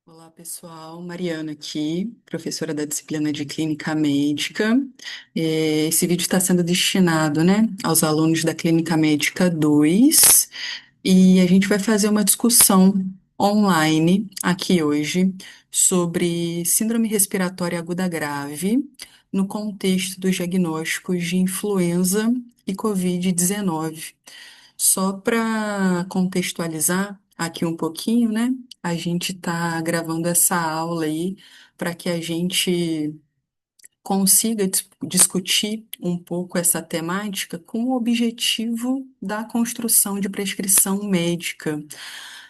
Olá, pessoal. Mariana aqui, professora da disciplina de Clínica Médica. Esse vídeo está sendo destinado, né, aos alunos da Clínica Médica 2 e a gente vai fazer uma discussão online aqui hoje sobre síndrome respiratória aguda grave no contexto dos diagnósticos de influenza e Covid-19. Só para contextualizar aqui um pouquinho, né? A gente está gravando essa aula aí para que a gente consiga discutir um pouco essa temática com o objetivo da construção de prescrição médica.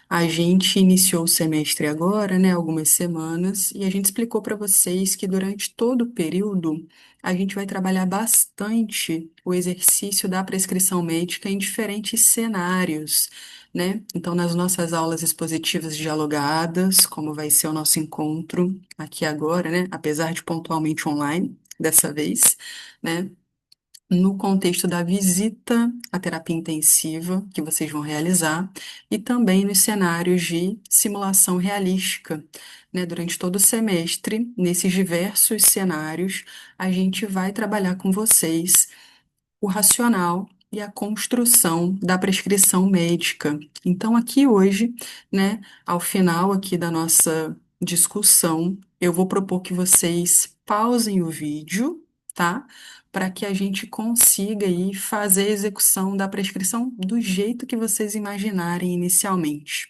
A gente iniciou o semestre agora, né, algumas semanas, e a gente explicou para vocês que durante todo o período a gente vai trabalhar bastante o exercício da prescrição médica em diferentes cenários, né? Então, nas nossas aulas expositivas dialogadas, como vai ser o nosso encontro aqui agora, né? Apesar de pontualmente online, dessa vez, né? No contexto da visita à terapia intensiva que vocês vão realizar e também nos cenários de simulação realística, né? Durante todo o semestre, nesses diversos cenários, a gente vai trabalhar com vocês o racional e a construção da prescrição médica. Então, aqui hoje, né, ao final aqui da nossa discussão, eu vou propor que vocês pausem o vídeo, tá? Para que a gente consiga aí fazer a execução da prescrição do jeito que vocês imaginarem inicialmente.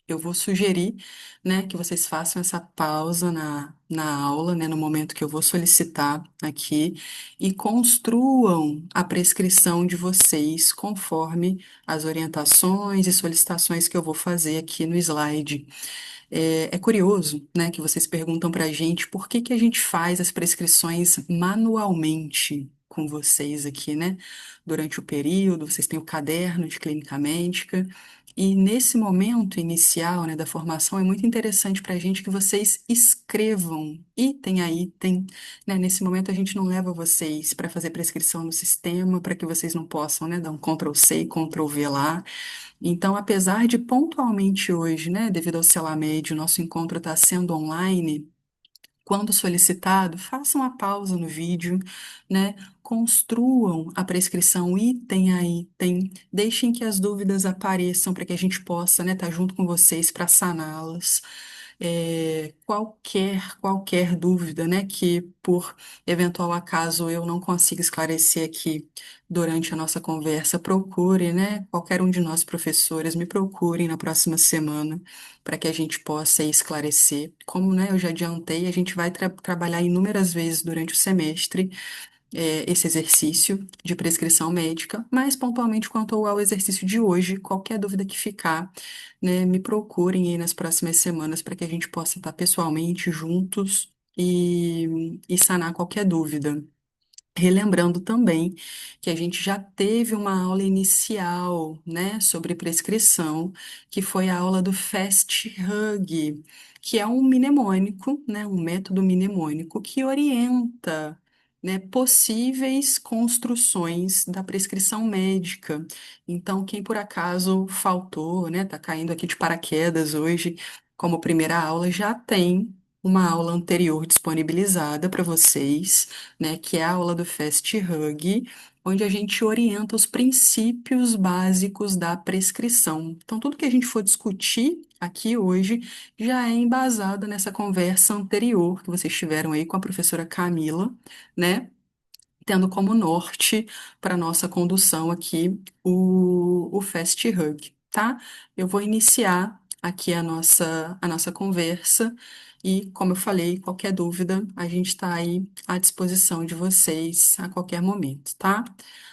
Eu vou sugerir, né, que vocês façam essa pausa na aula, né, no momento que eu vou solicitar aqui, e construam a prescrição de vocês conforme as orientações e solicitações que eu vou fazer aqui no slide. É curioso, né, que vocês perguntam para a gente por que que a gente faz as prescrições manualmente com vocês aqui, né? Durante o período, vocês têm o caderno de clínica médica, e nesse momento inicial, né, da formação, é muito interessante para a gente que vocês escrevam item a item, né? Nesse momento a gente não leva vocês para fazer prescrição no sistema, para que vocês não possam, né, dar um Ctrl+C e Ctrl+V lá. Então, apesar de pontualmente hoje, né, devido ao CELAMED, o nosso encontro está sendo online, quando solicitado, façam a pausa no vídeo, né, construam a prescrição item a item, deixem que as dúvidas apareçam para que a gente possa, né, estar junto com vocês para saná-las. Qualquer dúvida, né, que por eventual acaso eu não consiga esclarecer aqui durante a nossa conversa, procure, né, qualquer um de nós professores, me procurem na próxima semana para que a gente possa esclarecer. Como, né, eu já adiantei, a gente vai trabalhar inúmeras vezes durante o semestre esse exercício de prescrição médica, mas pontualmente quanto ao exercício de hoje, qualquer dúvida que ficar, né, me procurem aí nas próximas semanas para que a gente possa estar pessoalmente juntos e sanar qualquer dúvida. Relembrando também que a gente já teve uma aula inicial, né, sobre prescrição, que foi a aula do Fast Hug, que é um mnemônico, né, um método mnemônico que orienta, né, possíveis construções da prescrição médica. Então, quem por acaso faltou, né, tá caindo aqui de paraquedas hoje, como primeira aula, já tem uma aula anterior disponibilizada para vocês, né, que é a aula do Fast Hug, onde a gente orienta os princípios básicos da prescrição. Então, tudo que a gente for discutir aqui hoje já é embasado nessa conversa anterior que vocês tiveram aí com a professora Camila, né? Tendo como norte para nossa condução aqui o Fast Hug, tá? Eu vou iniciar aqui a nossa conversa e, como eu falei, qualquer dúvida, a gente está aí à disposição de vocês a qualquer momento, tá?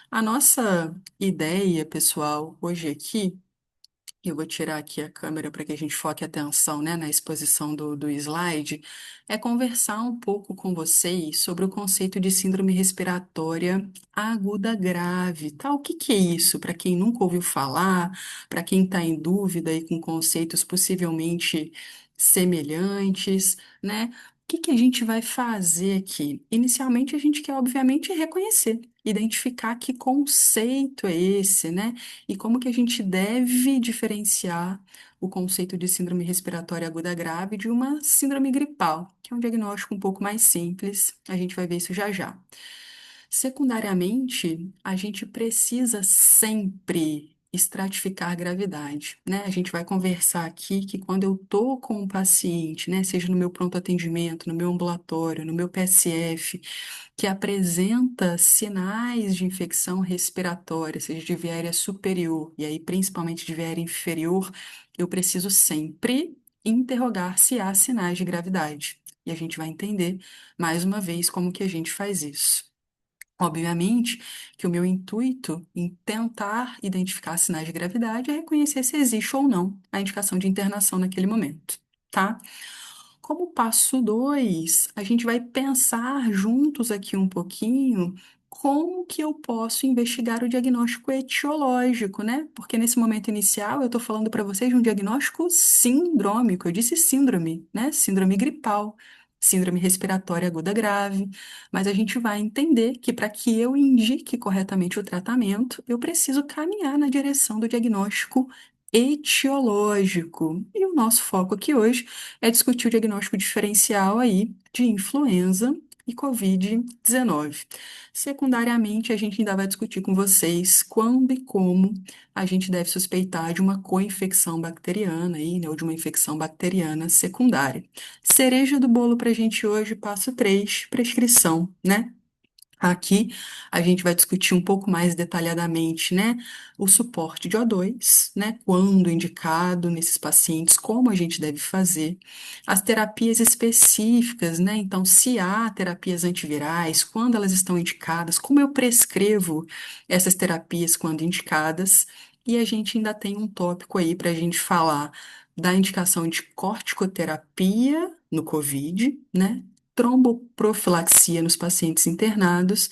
A nossa ideia, pessoal, hoje aqui eu vou tirar aqui a câmera para que a gente foque a atenção, né, na exposição do slide, é conversar um pouco com vocês sobre o conceito de síndrome respiratória aguda grave, tá? O que que é isso? Para quem nunca ouviu falar, para quem está em dúvida e com conceitos possivelmente semelhantes, né? O que que a gente vai fazer aqui? Inicialmente, a gente quer, obviamente, reconhecer. identificar que conceito é esse, né? E como que a gente deve diferenciar o conceito de síndrome respiratória aguda grave de uma síndrome gripal, que é um diagnóstico um pouco mais simples. A gente vai ver isso já já. Secundariamente, a gente precisa sempre estratificar a gravidade, né? A gente vai conversar aqui que quando eu tô com um paciente, né, seja no meu pronto atendimento, no meu ambulatório, no meu PSF, que apresenta sinais de infecção respiratória, seja de via aérea superior e aí principalmente de via aérea inferior, eu preciso sempre interrogar se há sinais de gravidade. E a gente vai entender mais uma vez como que a gente faz isso. Obviamente que o meu intuito em tentar identificar sinais de gravidade é reconhecer se existe ou não a indicação de internação naquele momento, tá? Como passo dois, a gente vai pensar juntos aqui um pouquinho como que eu posso investigar o diagnóstico etiológico, né? Porque nesse momento inicial eu estou falando para vocês de um diagnóstico sindrômico, eu disse síndrome, né? Síndrome gripal, síndrome respiratória aguda grave, mas a gente vai entender que para que eu indique corretamente o tratamento, eu preciso caminhar na direção do diagnóstico etiológico. E o nosso foco aqui hoje é discutir o diagnóstico diferencial aí de influenza e Covid-19. Secundariamente, a gente ainda vai discutir com vocês quando e como a gente deve suspeitar de uma co-infecção bacteriana aí, né, ou de uma infecção bacteriana secundária. Cereja do bolo para a gente hoje, passo 3, prescrição, né? Aqui a gente vai discutir um pouco mais detalhadamente, né, o suporte de O2, né, quando indicado nesses pacientes, como a gente deve fazer, as terapias específicas, né, então se há terapias antivirais, quando elas estão indicadas, como eu prescrevo essas terapias quando indicadas, e a gente ainda tem um tópico aí para a gente falar da indicação de corticoterapia no COVID, né, tromboprofilaxia nos pacientes internados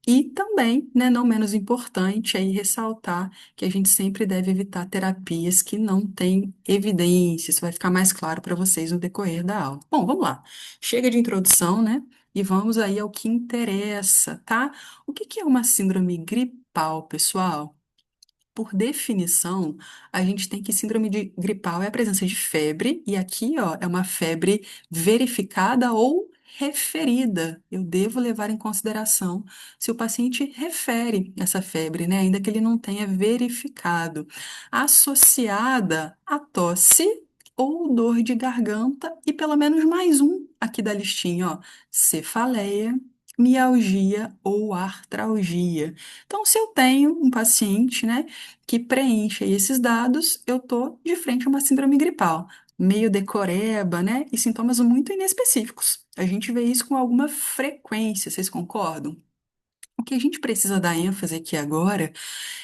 e também, né, não menos importante, aí ressaltar que a gente sempre deve evitar terapias que não têm evidência. Isso vai ficar mais claro para vocês no decorrer da aula. Bom, vamos lá. Chega de introdução, né? E vamos aí ao que interessa, tá? O que que é uma síndrome gripal, pessoal? Por definição, a gente tem que síndrome de gripal é a presença de febre, e aqui, ó, é uma febre verificada ou referida. Eu devo levar em consideração se o paciente refere essa febre, né, ainda que ele não tenha verificado, associada a tosse ou dor de garganta, e pelo menos mais um aqui da listinha, ó, cefaleia, mialgia ou artralgia. Então, se eu tenho um paciente, né, que preenche aí esses dados, eu tô de frente a uma síndrome gripal, meio decoreba, né? E sintomas muito inespecíficos. A gente vê isso com alguma frequência, vocês concordam? O que a gente precisa dar ênfase aqui agora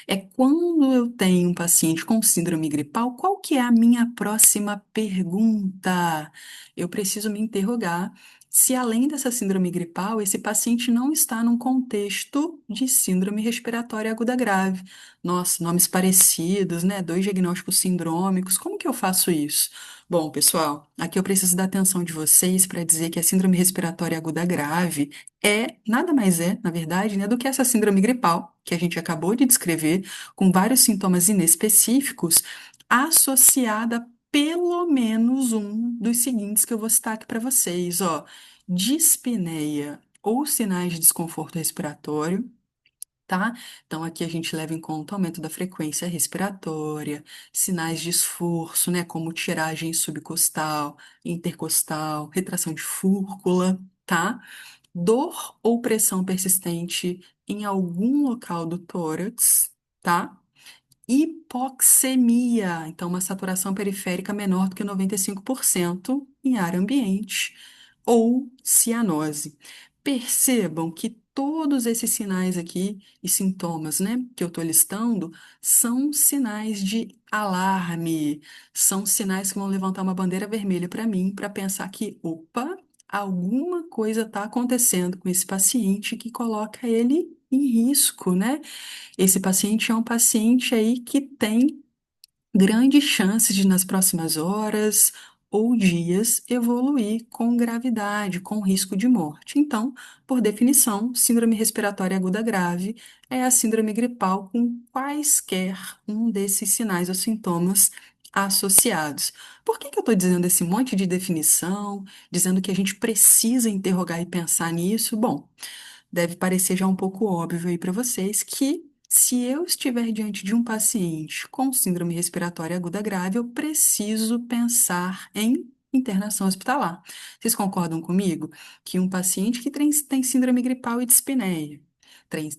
é quando eu tenho um paciente com síndrome gripal, qual que é a minha próxima pergunta? Eu preciso me interrogar se além dessa síndrome gripal, esse paciente não está num contexto de síndrome respiratória aguda grave. Nossa, nomes parecidos, né? Dois diagnósticos sindrômicos. Como que eu faço isso? Bom, pessoal, aqui eu preciso da atenção de vocês para dizer que a síndrome respiratória aguda grave nada mais é, na verdade, né, do que essa síndrome gripal que a gente acabou de descrever, com vários sintomas inespecíficos, associada a pelo menos um dos seguintes que eu vou citar aqui para vocês, ó, dispneia ou sinais de desconforto respiratório, tá? Então, aqui a gente leva em conta o aumento da frequência respiratória, sinais de esforço, né, como tiragem subcostal, intercostal, retração de fúrcula, tá? Dor ou pressão persistente em algum local do tórax, tá? Hipoxemia, então uma saturação periférica menor do que 95% em ar ambiente, ou cianose. Percebam que todos esses sinais aqui e sintomas, né, que eu estou listando, são sinais de alarme, são sinais que vão levantar uma bandeira vermelha para mim, para pensar que, opa, alguma coisa está acontecendo com esse paciente que coloca ele em risco, né? Esse paciente é um paciente aí que tem grandes chances de, nas próximas horas ou dias evoluir com gravidade, com risco de morte. Então, por definição, síndrome respiratória aguda grave é a síndrome gripal com quaisquer um desses sinais ou sintomas associados. Por que que eu estou dizendo esse monte de definição, dizendo que a gente precisa interrogar e pensar nisso? Bom, deve parecer já um pouco óbvio aí para vocês que se eu estiver diante de um paciente com síndrome respiratória aguda grave, eu preciso pensar em internação hospitalar. Vocês concordam comigo que um paciente que tem síndrome gripal e dispneia,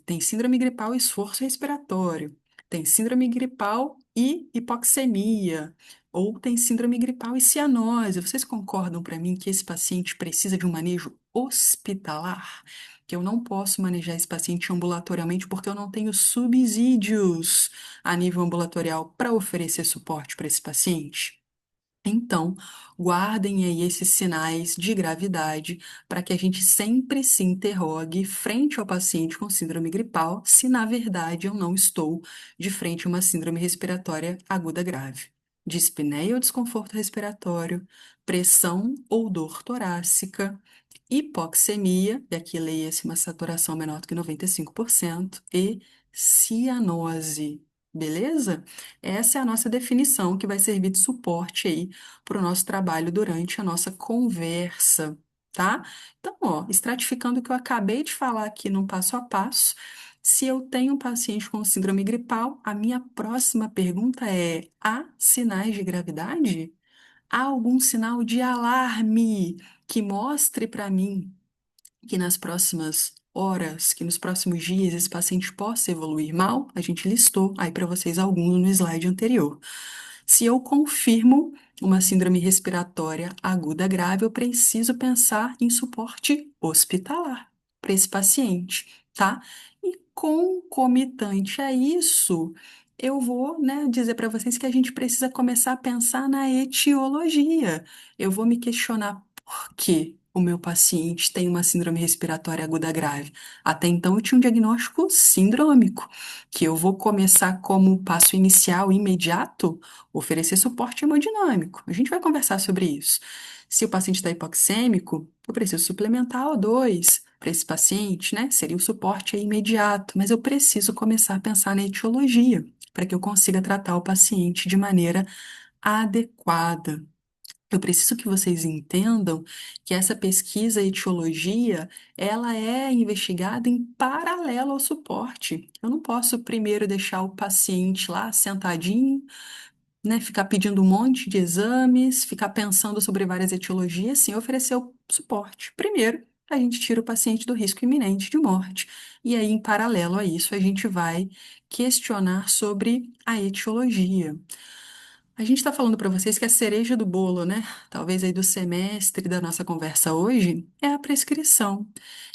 tem síndrome gripal e esforço respiratório, tem síndrome gripal e hipoxemia, ou tem síndrome gripal e cianose, vocês concordam para mim que esse paciente precisa de um manejo hospitalar? Que eu não posso manejar esse paciente ambulatorialmente porque eu não tenho subsídios a nível ambulatorial para oferecer suporte para esse paciente. Então, guardem aí esses sinais de gravidade para que a gente sempre se interrogue frente ao paciente com síndrome gripal, se na verdade eu não estou de frente a uma síndrome respiratória aguda grave. Dispneia ou desconforto respiratório, pressão ou dor torácica, hipoxemia, e aqui leia-se uma saturação menor do que 95%, e cianose. Beleza? Essa é a nossa definição que vai servir de suporte aí para o nosso trabalho durante a nossa conversa, tá? Então, ó, estratificando o que eu acabei de falar aqui no passo a passo, se eu tenho um paciente com síndrome gripal, a minha próxima pergunta é: há sinais de gravidade? Há algum sinal de alarme que mostre para mim que nas próximas horas, que nos próximos dias esse paciente possa evoluir mal? A gente listou aí para vocês alguns no slide anterior. Se eu confirmo uma síndrome respiratória aguda grave, eu preciso pensar em suporte hospitalar para esse paciente, tá? E concomitante a isso, eu vou, né, dizer para vocês que a gente precisa começar a pensar na etiologia. Eu vou me questionar por que o meu paciente tem uma síndrome respiratória aguda grave. Até então eu tinha um diagnóstico sindrômico, que eu vou começar como passo inicial imediato oferecer suporte hemodinâmico. A gente vai conversar sobre isso. Se o paciente está hipoxêmico, eu preciso suplementar O2 para esse paciente, né? Seria o suporte aí imediato, mas eu preciso começar a pensar na etiologia para que eu consiga tratar o paciente de maneira adequada. Eu preciso que vocês entendam que essa pesquisa etiologia, ela é investigada em paralelo ao suporte. Eu não posso primeiro deixar o paciente lá sentadinho, né, ficar pedindo um monte de exames, ficar pensando sobre várias etiologias, sem oferecer o suporte. Primeiro, a gente tira o paciente do risco iminente de morte. E aí, em paralelo a isso, a gente vai questionar sobre a etiologia. A gente está falando para vocês que a cereja do bolo, né? Talvez aí do semestre da nossa conversa hoje, é a prescrição.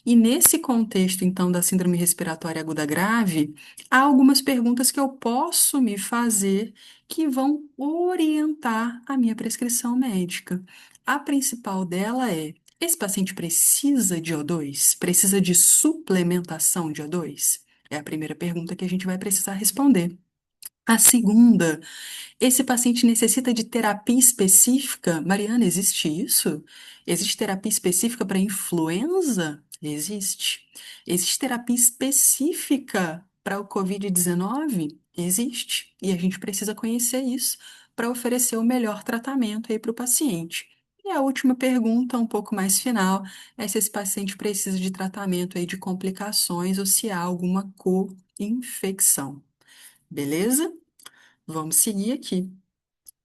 E nesse contexto, então, da síndrome respiratória aguda grave, há algumas perguntas que eu posso me fazer que vão orientar a minha prescrição médica. A principal dela é: esse paciente precisa de O2? Precisa de suplementação de O2? É a primeira pergunta que a gente vai precisar responder. A segunda: esse paciente necessita de terapia específica? Mariana, existe isso? Existe terapia específica para influenza? Existe. Existe terapia específica para o Covid-19? Existe. E a gente precisa conhecer isso para oferecer o melhor tratamento aí para o paciente. E a última pergunta, um pouco mais final, é se esse paciente precisa de tratamento aí de complicações ou se há alguma co-infecção. Beleza? Vamos seguir aqui.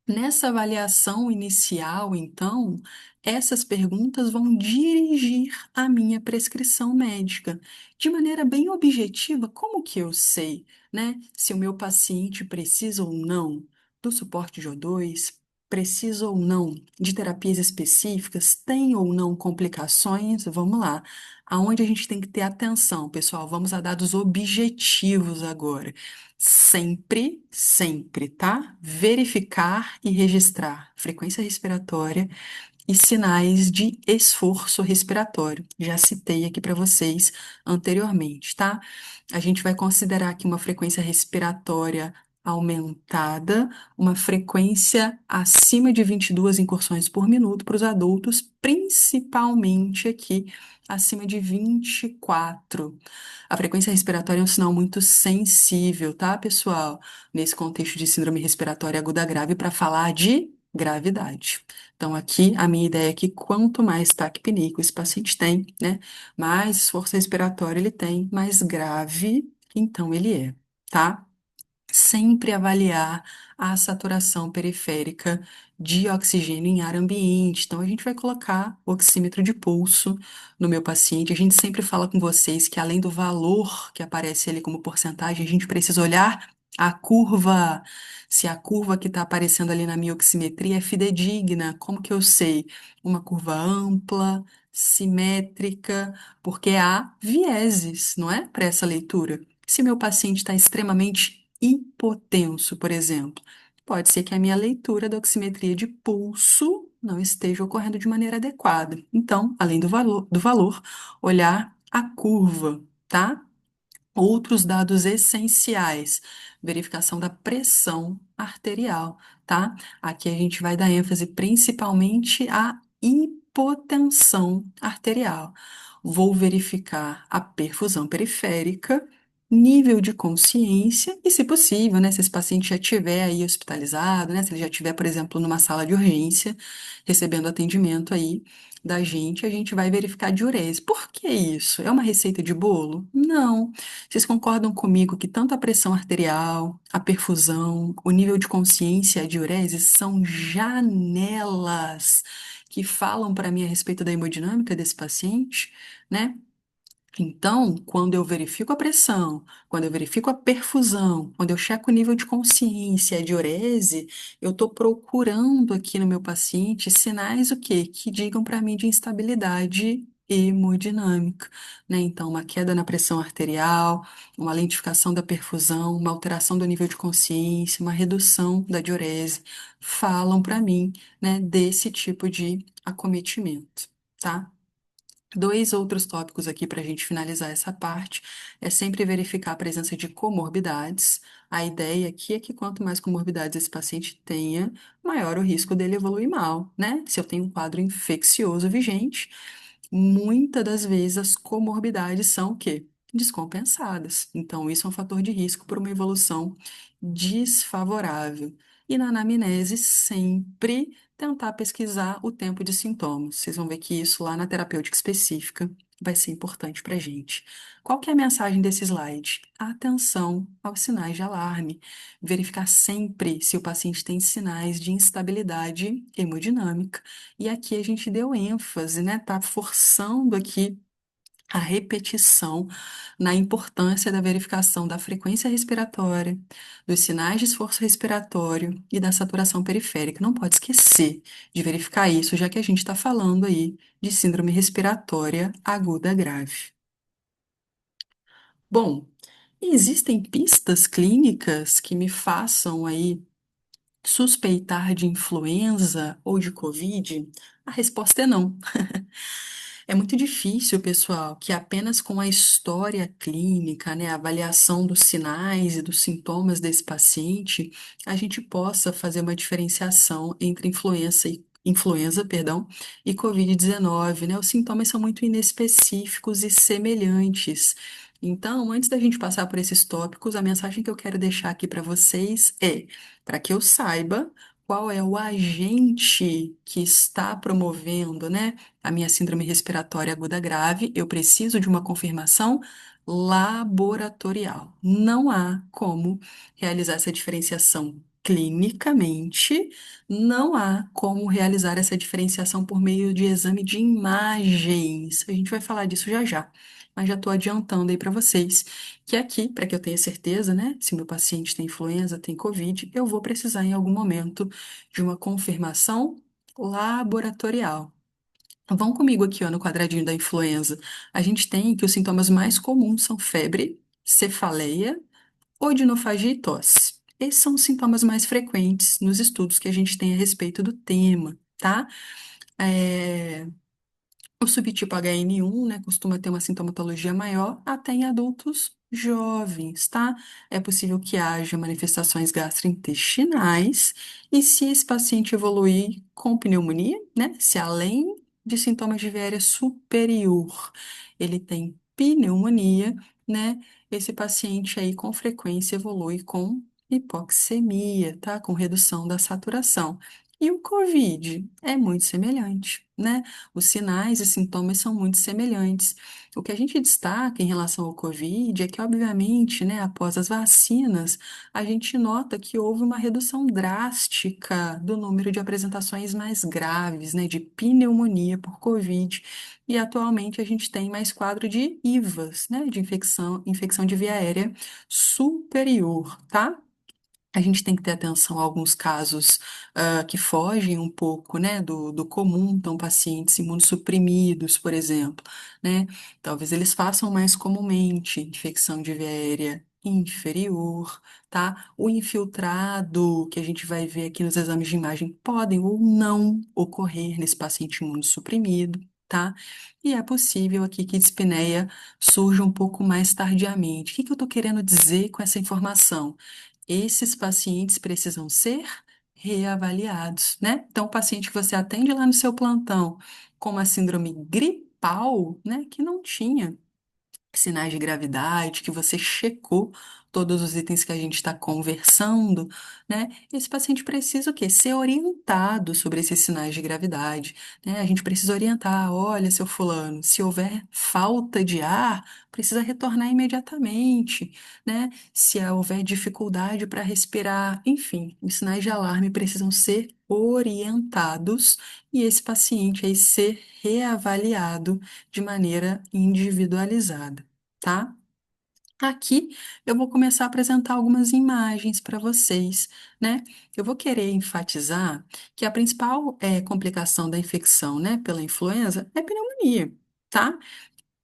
Nessa avaliação inicial, então, essas perguntas vão dirigir a minha prescrição médica. De maneira bem objetiva, como que eu sei, né, se o meu paciente precisa ou não do suporte de O2, precisa ou não de terapias específicas, tem ou não complicações? Vamos lá. Aonde a gente tem que ter atenção, pessoal? Vamos a dados objetivos agora. Sempre, sempre, tá? Verificar e registrar frequência respiratória e sinais de esforço respiratório. Já citei aqui para vocês anteriormente, tá? A gente vai considerar aqui uma frequência respiratória aumentada, uma frequência acima de 22 incursões por minuto para os adultos, principalmente aqui acima de 24. A frequência respiratória é um sinal muito sensível, tá, pessoal? Nesse contexto de síndrome respiratória aguda grave, para falar de gravidade. Então, aqui, a minha ideia é que quanto mais taquipneia esse paciente tem, né, mais esforço respiratório ele tem, mais grave, então, ele é, tá? Sempre avaliar a saturação periférica de oxigênio em ar ambiente. Então, a gente vai colocar o oxímetro de pulso no meu paciente. A gente sempre fala com vocês que, além do valor que aparece ali como porcentagem, a gente precisa olhar a curva. Se a curva que está aparecendo ali na minha oximetria é fidedigna, como que eu sei? Uma curva ampla, simétrica, porque há vieses, não é? Para essa leitura. Se meu paciente está extremamente hipotenso, por exemplo, pode ser que a minha leitura da oximetria de pulso não esteja ocorrendo de maneira adequada. Então, além do valor, olhar a curva, tá? Outros dados essenciais, verificação da pressão arterial, tá? Aqui a gente vai dar ênfase principalmente à hipotensão arterial. Vou verificar a perfusão periférica, nível de consciência e, se possível, né, se esse paciente já estiver aí hospitalizado, né, se ele já estiver, por exemplo, numa sala de urgência, recebendo atendimento aí da gente, a gente vai verificar a diurese. Por que isso? É uma receita de bolo? Não. Vocês concordam comigo que tanto a pressão arterial, a perfusão, o nível de consciência e a diurese são janelas que falam para mim a respeito da hemodinâmica desse paciente, né? Então, quando eu verifico a pressão, quando eu verifico a perfusão, quando eu checo o nível de consciência, a diurese, eu estou procurando aqui no meu paciente sinais o quê? Que digam para mim de instabilidade hemodinâmica, né? Então, uma queda na pressão arterial, uma lentificação da perfusão, uma alteração do nível de consciência, uma redução da diurese, falam para mim, né, desse tipo de acometimento, tá? Dois outros tópicos aqui para a gente finalizar essa parte é sempre verificar a presença de comorbidades. A ideia aqui é que quanto mais comorbidades esse paciente tenha, maior o risco dele evoluir mal, né? Se eu tenho um quadro infeccioso vigente, muitas das vezes as comorbidades são o quê? Descompensadas. Então, isso é um fator de risco para uma evolução desfavorável. E na anamnese, sempre tentar pesquisar o tempo de sintomas. Vocês vão ver que isso lá na terapêutica específica vai ser importante para a gente. Qual que é a mensagem desse slide? Atenção aos sinais de alarme. Verificar sempre se o paciente tem sinais de instabilidade hemodinâmica. E aqui a gente deu ênfase, né? Tá forçando aqui a repetição na importância da verificação da frequência respiratória, dos sinais de esforço respiratório e da saturação periférica. Não pode esquecer de verificar isso, já que a gente está falando aí de síndrome respiratória aguda grave. Bom, existem pistas clínicas que me façam aí suspeitar de influenza ou de Covid? A resposta é não. É muito difícil, pessoal, que apenas com a história clínica, né, a avaliação dos sinais e dos sintomas desse paciente, a gente possa fazer uma diferenciação entre influenza, perdão, e Covid-19, né? Os sintomas são muito inespecíficos e semelhantes. Então, antes da gente passar por esses tópicos, a mensagem que eu quero deixar aqui para vocês é, para que eu saiba qual é o agente que está promovendo, né, a minha síndrome respiratória aguda grave, eu preciso de uma confirmação laboratorial. Não há como realizar essa diferenciação clinicamente, não há como realizar essa diferenciação por meio de exame de imagens. A gente vai falar disso já já, mas já estou adiantando aí para vocês que aqui, para que eu tenha certeza, né, se meu paciente tem influenza, tem Covid, eu vou precisar em algum momento de uma confirmação laboratorial. Vão comigo aqui, ó, no quadradinho da influenza. A gente tem que os sintomas mais comuns são febre, cefaleia, odinofagia e tosse. Esses são os sintomas mais frequentes nos estudos que a gente tem a respeito do tema, tá? É, O subtipo HN1, né, costuma ter uma sintomatologia maior, até em adultos jovens, tá? É possível que haja manifestações gastrointestinais e se esse paciente evoluir com pneumonia, né? Se além de sintomas de viária superior, ele tem pneumonia, né? Esse paciente aí com frequência evolui com hipoxemia, tá? Com redução da saturação. E o COVID é muito semelhante, né? Os sinais e sintomas são muito semelhantes. O que a gente destaca em relação ao Covid é que, obviamente, né, após as vacinas, a gente nota que houve uma redução drástica do número de apresentações mais graves, né, de pneumonia por Covid. E atualmente a gente tem mais quadro de IVAs, né, de infecção de via aérea superior, tá? A gente tem que ter atenção a alguns casos que fogem um pouco, né, do comum, então pacientes imunossuprimidos, por exemplo, né, talvez eles façam mais comumente infecção de via aérea inferior, tá? O infiltrado, que a gente vai ver aqui nos exames de imagem, podem ou não ocorrer nesse paciente imunossuprimido, tá? E é possível aqui que dispneia surja um pouco mais tardiamente. O que que eu estou querendo dizer com essa informação? Esses pacientes precisam ser reavaliados, né? Então, o paciente que você atende lá no seu plantão com uma síndrome gripal, né, que não tinha sinais de gravidade, que você checou todos os itens que a gente está conversando, né? Esse paciente precisa o quê? Ser orientado sobre esses sinais de gravidade, né? A gente precisa orientar, olha, seu fulano, se houver falta de ar, precisa retornar imediatamente, né? Se houver dificuldade para respirar, enfim, os sinais de alarme precisam ser orientados e esse paciente aí ser reavaliado de maneira individualizada, tá? Aqui eu vou começar a apresentar algumas imagens para vocês, né? Eu vou querer enfatizar que a principal complicação da infecção, né, pela influenza é pneumonia, tá?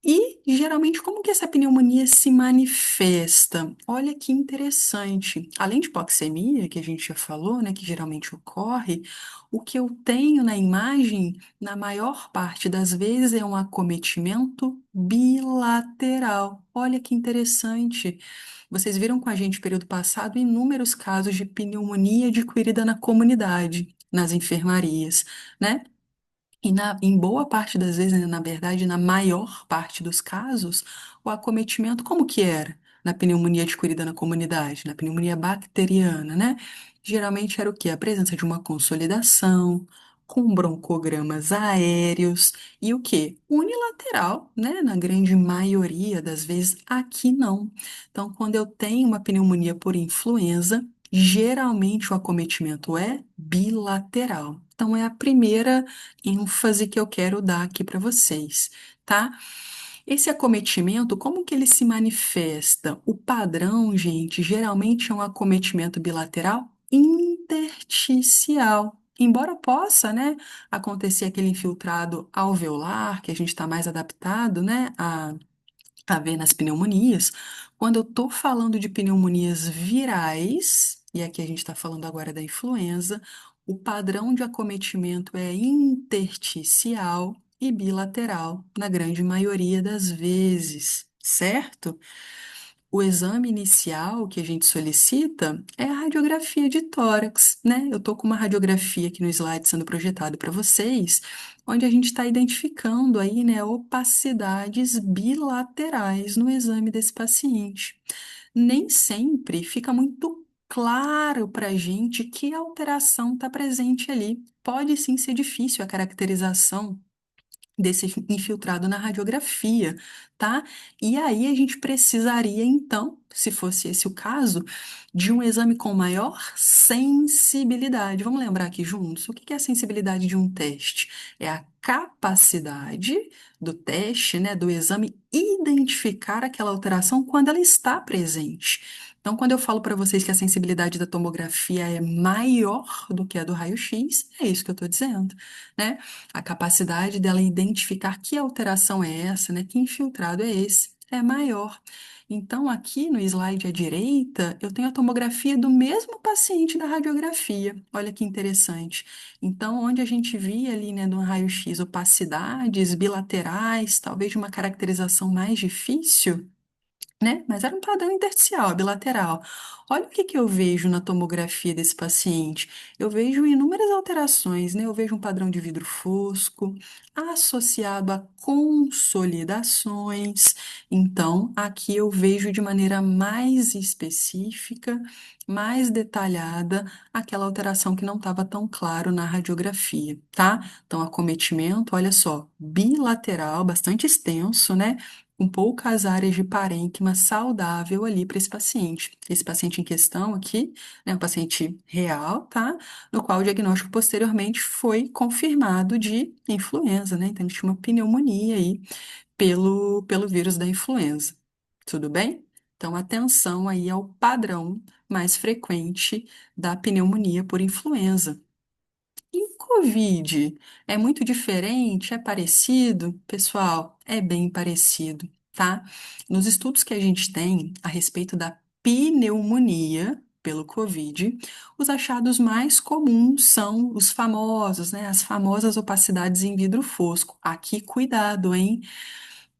E, geralmente, como que essa pneumonia se manifesta? Olha que interessante. Além de hipoxemia, que a gente já falou, né, que geralmente ocorre, o que eu tenho na imagem, na maior parte das vezes, é um acometimento bilateral. Olha que interessante. Vocês viram com a gente, período passado, inúmeros casos de pneumonia adquirida na comunidade, nas enfermarias, né? E em boa parte das vezes, né, na verdade, na maior parte dos casos, o acometimento, como que era na pneumonia adquirida na comunidade, na pneumonia bacteriana, né? Geralmente era o quê? A presença de uma consolidação, com broncogramas aéreos e o quê? Unilateral, né? Na grande maioria das vezes, aqui não. Então, quando eu tenho uma pneumonia por influenza, geralmente o acometimento é bilateral. Então, é a primeira ênfase que eu quero dar aqui para vocês, tá? Esse acometimento, como que ele se manifesta? O padrão, gente, geralmente é um acometimento bilateral intersticial. Embora possa, né, acontecer aquele infiltrado alveolar, que a gente está mais adaptado, né, a ver nas pneumonias, quando eu estou falando de pneumonias virais, e aqui a gente está falando agora da influenza, o padrão de acometimento é intersticial e bilateral, na grande maioria das vezes, certo? O exame inicial que a gente solicita é a radiografia de tórax, né? Eu estou com uma radiografia aqui no slide sendo projetado para vocês, onde a gente está identificando aí, né, opacidades bilaterais no exame desse paciente. Nem sempre fica muito claro para a gente que alteração está presente ali. Pode sim ser difícil a caracterização desse infiltrado na radiografia, tá? E aí a gente precisaria, então, se fosse esse o caso, de um exame com maior sensibilidade. Vamos lembrar aqui juntos? O que é a sensibilidade de um teste? É a capacidade do teste, né, do exame, identificar aquela alteração quando ela está presente. Então, quando eu falo para vocês que a sensibilidade da tomografia é maior do que a do raio-x, é isso que eu estou dizendo, né? A capacidade dela identificar que alteração é essa, né? Que infiltrado é esse, é maior. Então, aqui no slide à direita, eu tenho a tomografia do mesmo paciente da radiografia. Olha que interessante. Então, onde a gente via ali, né, no raio-x, opacidades bilaterais, talvez de uma caracterização mais difícil, né? Mas era um padrão intersticial, bilateral. Olha o que que eu vejo na tomografia desse paciente. Eu vejo inúmeras alterações, né? Eu vejo um padrão de vidro fosco associado a consolidações. Então, aqui eu vejo de maneira mais específica, mais detalhada, aquela alteração que não estava tão claro na radiografia, tá? Então, acometimento, olha só, bilateral, bastante extenso, né? Com poucas áreas de parênquima saudável ali para esse paciente. Esse paciente em questão aqui, né, um paciente real, tá? No qual o diagnóstico posteriormente foi confirmado de influenza, né? Então, a gente tinha uma pneumonia aí pelo vírus da influenza. Tudo bem? Então, atenção aí ao padrão mais frequente da pneumonia por influenza. E o Covid? É muito diferente? É parecido? Pessoal, é bem parecido, tá? Nos estudos que a gente tem a respeito da pneumonia pelo Covid, os achados mais comuns são os famosos, né? As famosas opacidades em vidro fosco. Aqui, cuidado, hein?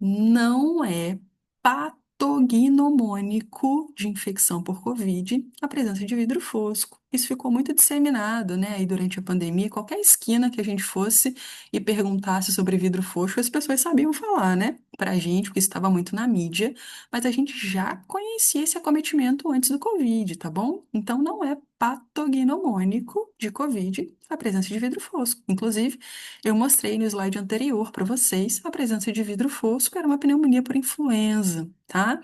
Não é patognomônico de infecção por Covid a presença de vidro fosco. Isso ficou muito disseminado, né? Aí durante a pandemia, qualquer esquina que a gente fosse e perguntasse sobre vidro fosco, as pessoas sabiam falar, né? Pra gente, porque isso estava muito na mídia, mas a gente já conhecia esse acometimento antes do Covid, tá bom? Então não é patognomônico de Covid a presença de vidro fosco. Inclusive, eu mostrei no slide anterior para vocês a presença de vidro fosco era uma pneumonia por influenza, tá?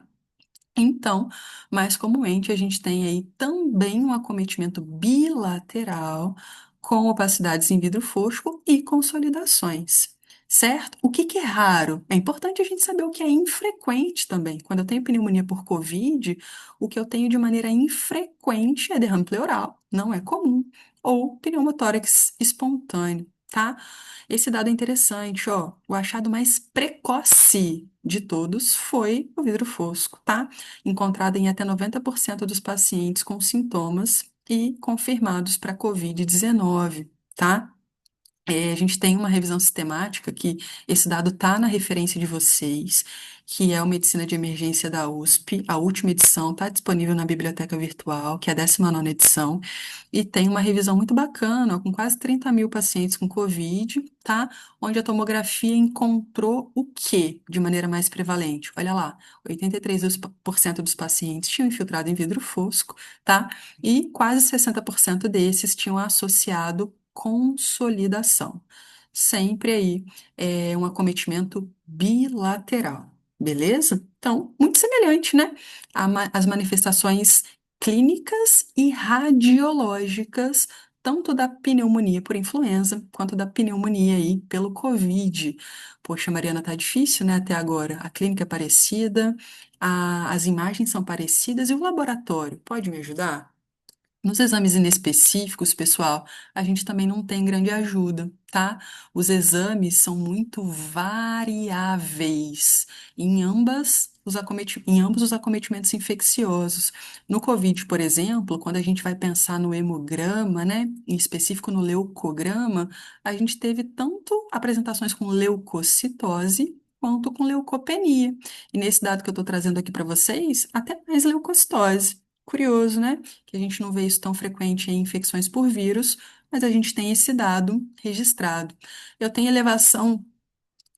Então, mais comumente, a gente tem aí também um acometimento bilateral com opacidades em vidro fosco e consolidações, certo? O que que é raro? É importante a gente saber o que é infrequente também. Quando eu tenho pneumonia por COVID, o que eu tenho de maneira infrequente é derrame pleural, não é comum, ou pneumotórax espontâneo, tá? Esse dado é interessante, ó. O achado mais precoce de todos foi o vidro fosco, tá? Encontrada em até 90% dos pacientes com sintomas e confirmados para COVID-19, tá? A gente tem uma revisão sistemática que esse dado está na referência de vocês, que é o Medicina de Emergência da USP. A última edição está disponível na biblioteca virtual, que é a 19ª edição, e tem uma revisão muito bacana, ó, com quase 30 mil pacientes com COVID, tá? Onde a tomografia encontrou o quê de maneira mais prevalente? Olha lá, 83% dos pacientes tinham infiltrado em vidro fosco, tá? E quase 60% desses tinham associado consolidação. Sempre aí um acometimento bilateral, beleza? Então, muito semelhante, né? As manifestações clínicas e radiológicas, tanto da pneumonia por influenza, quanto da pneumonia aí pelo Covid. Poxa, Mariana, tá difícil, né, até agora. A clínica é parecida, as imagens são parecidas e o laboratório pode me ajudar? Nos exames inespecíficos, pessoal, a gente também não tem grande ajuda, tá? Os exames são muito variáveis em ambos os acometimentos infecciosos. No COVID, por exemplo, quando a gente vai pensar no hemograma, né, em específico no leucograma, a gente teve tanto apresentações com leucocitose quanto com leucopenia. E nesse dado que eu estou trazendo aqui para vocês, até mais leucocitose. Curioso, né? Que a gente não vê isso tão frequente em infecções por vírus, mas a gente tem esse dado registrado. Eu tenho elevação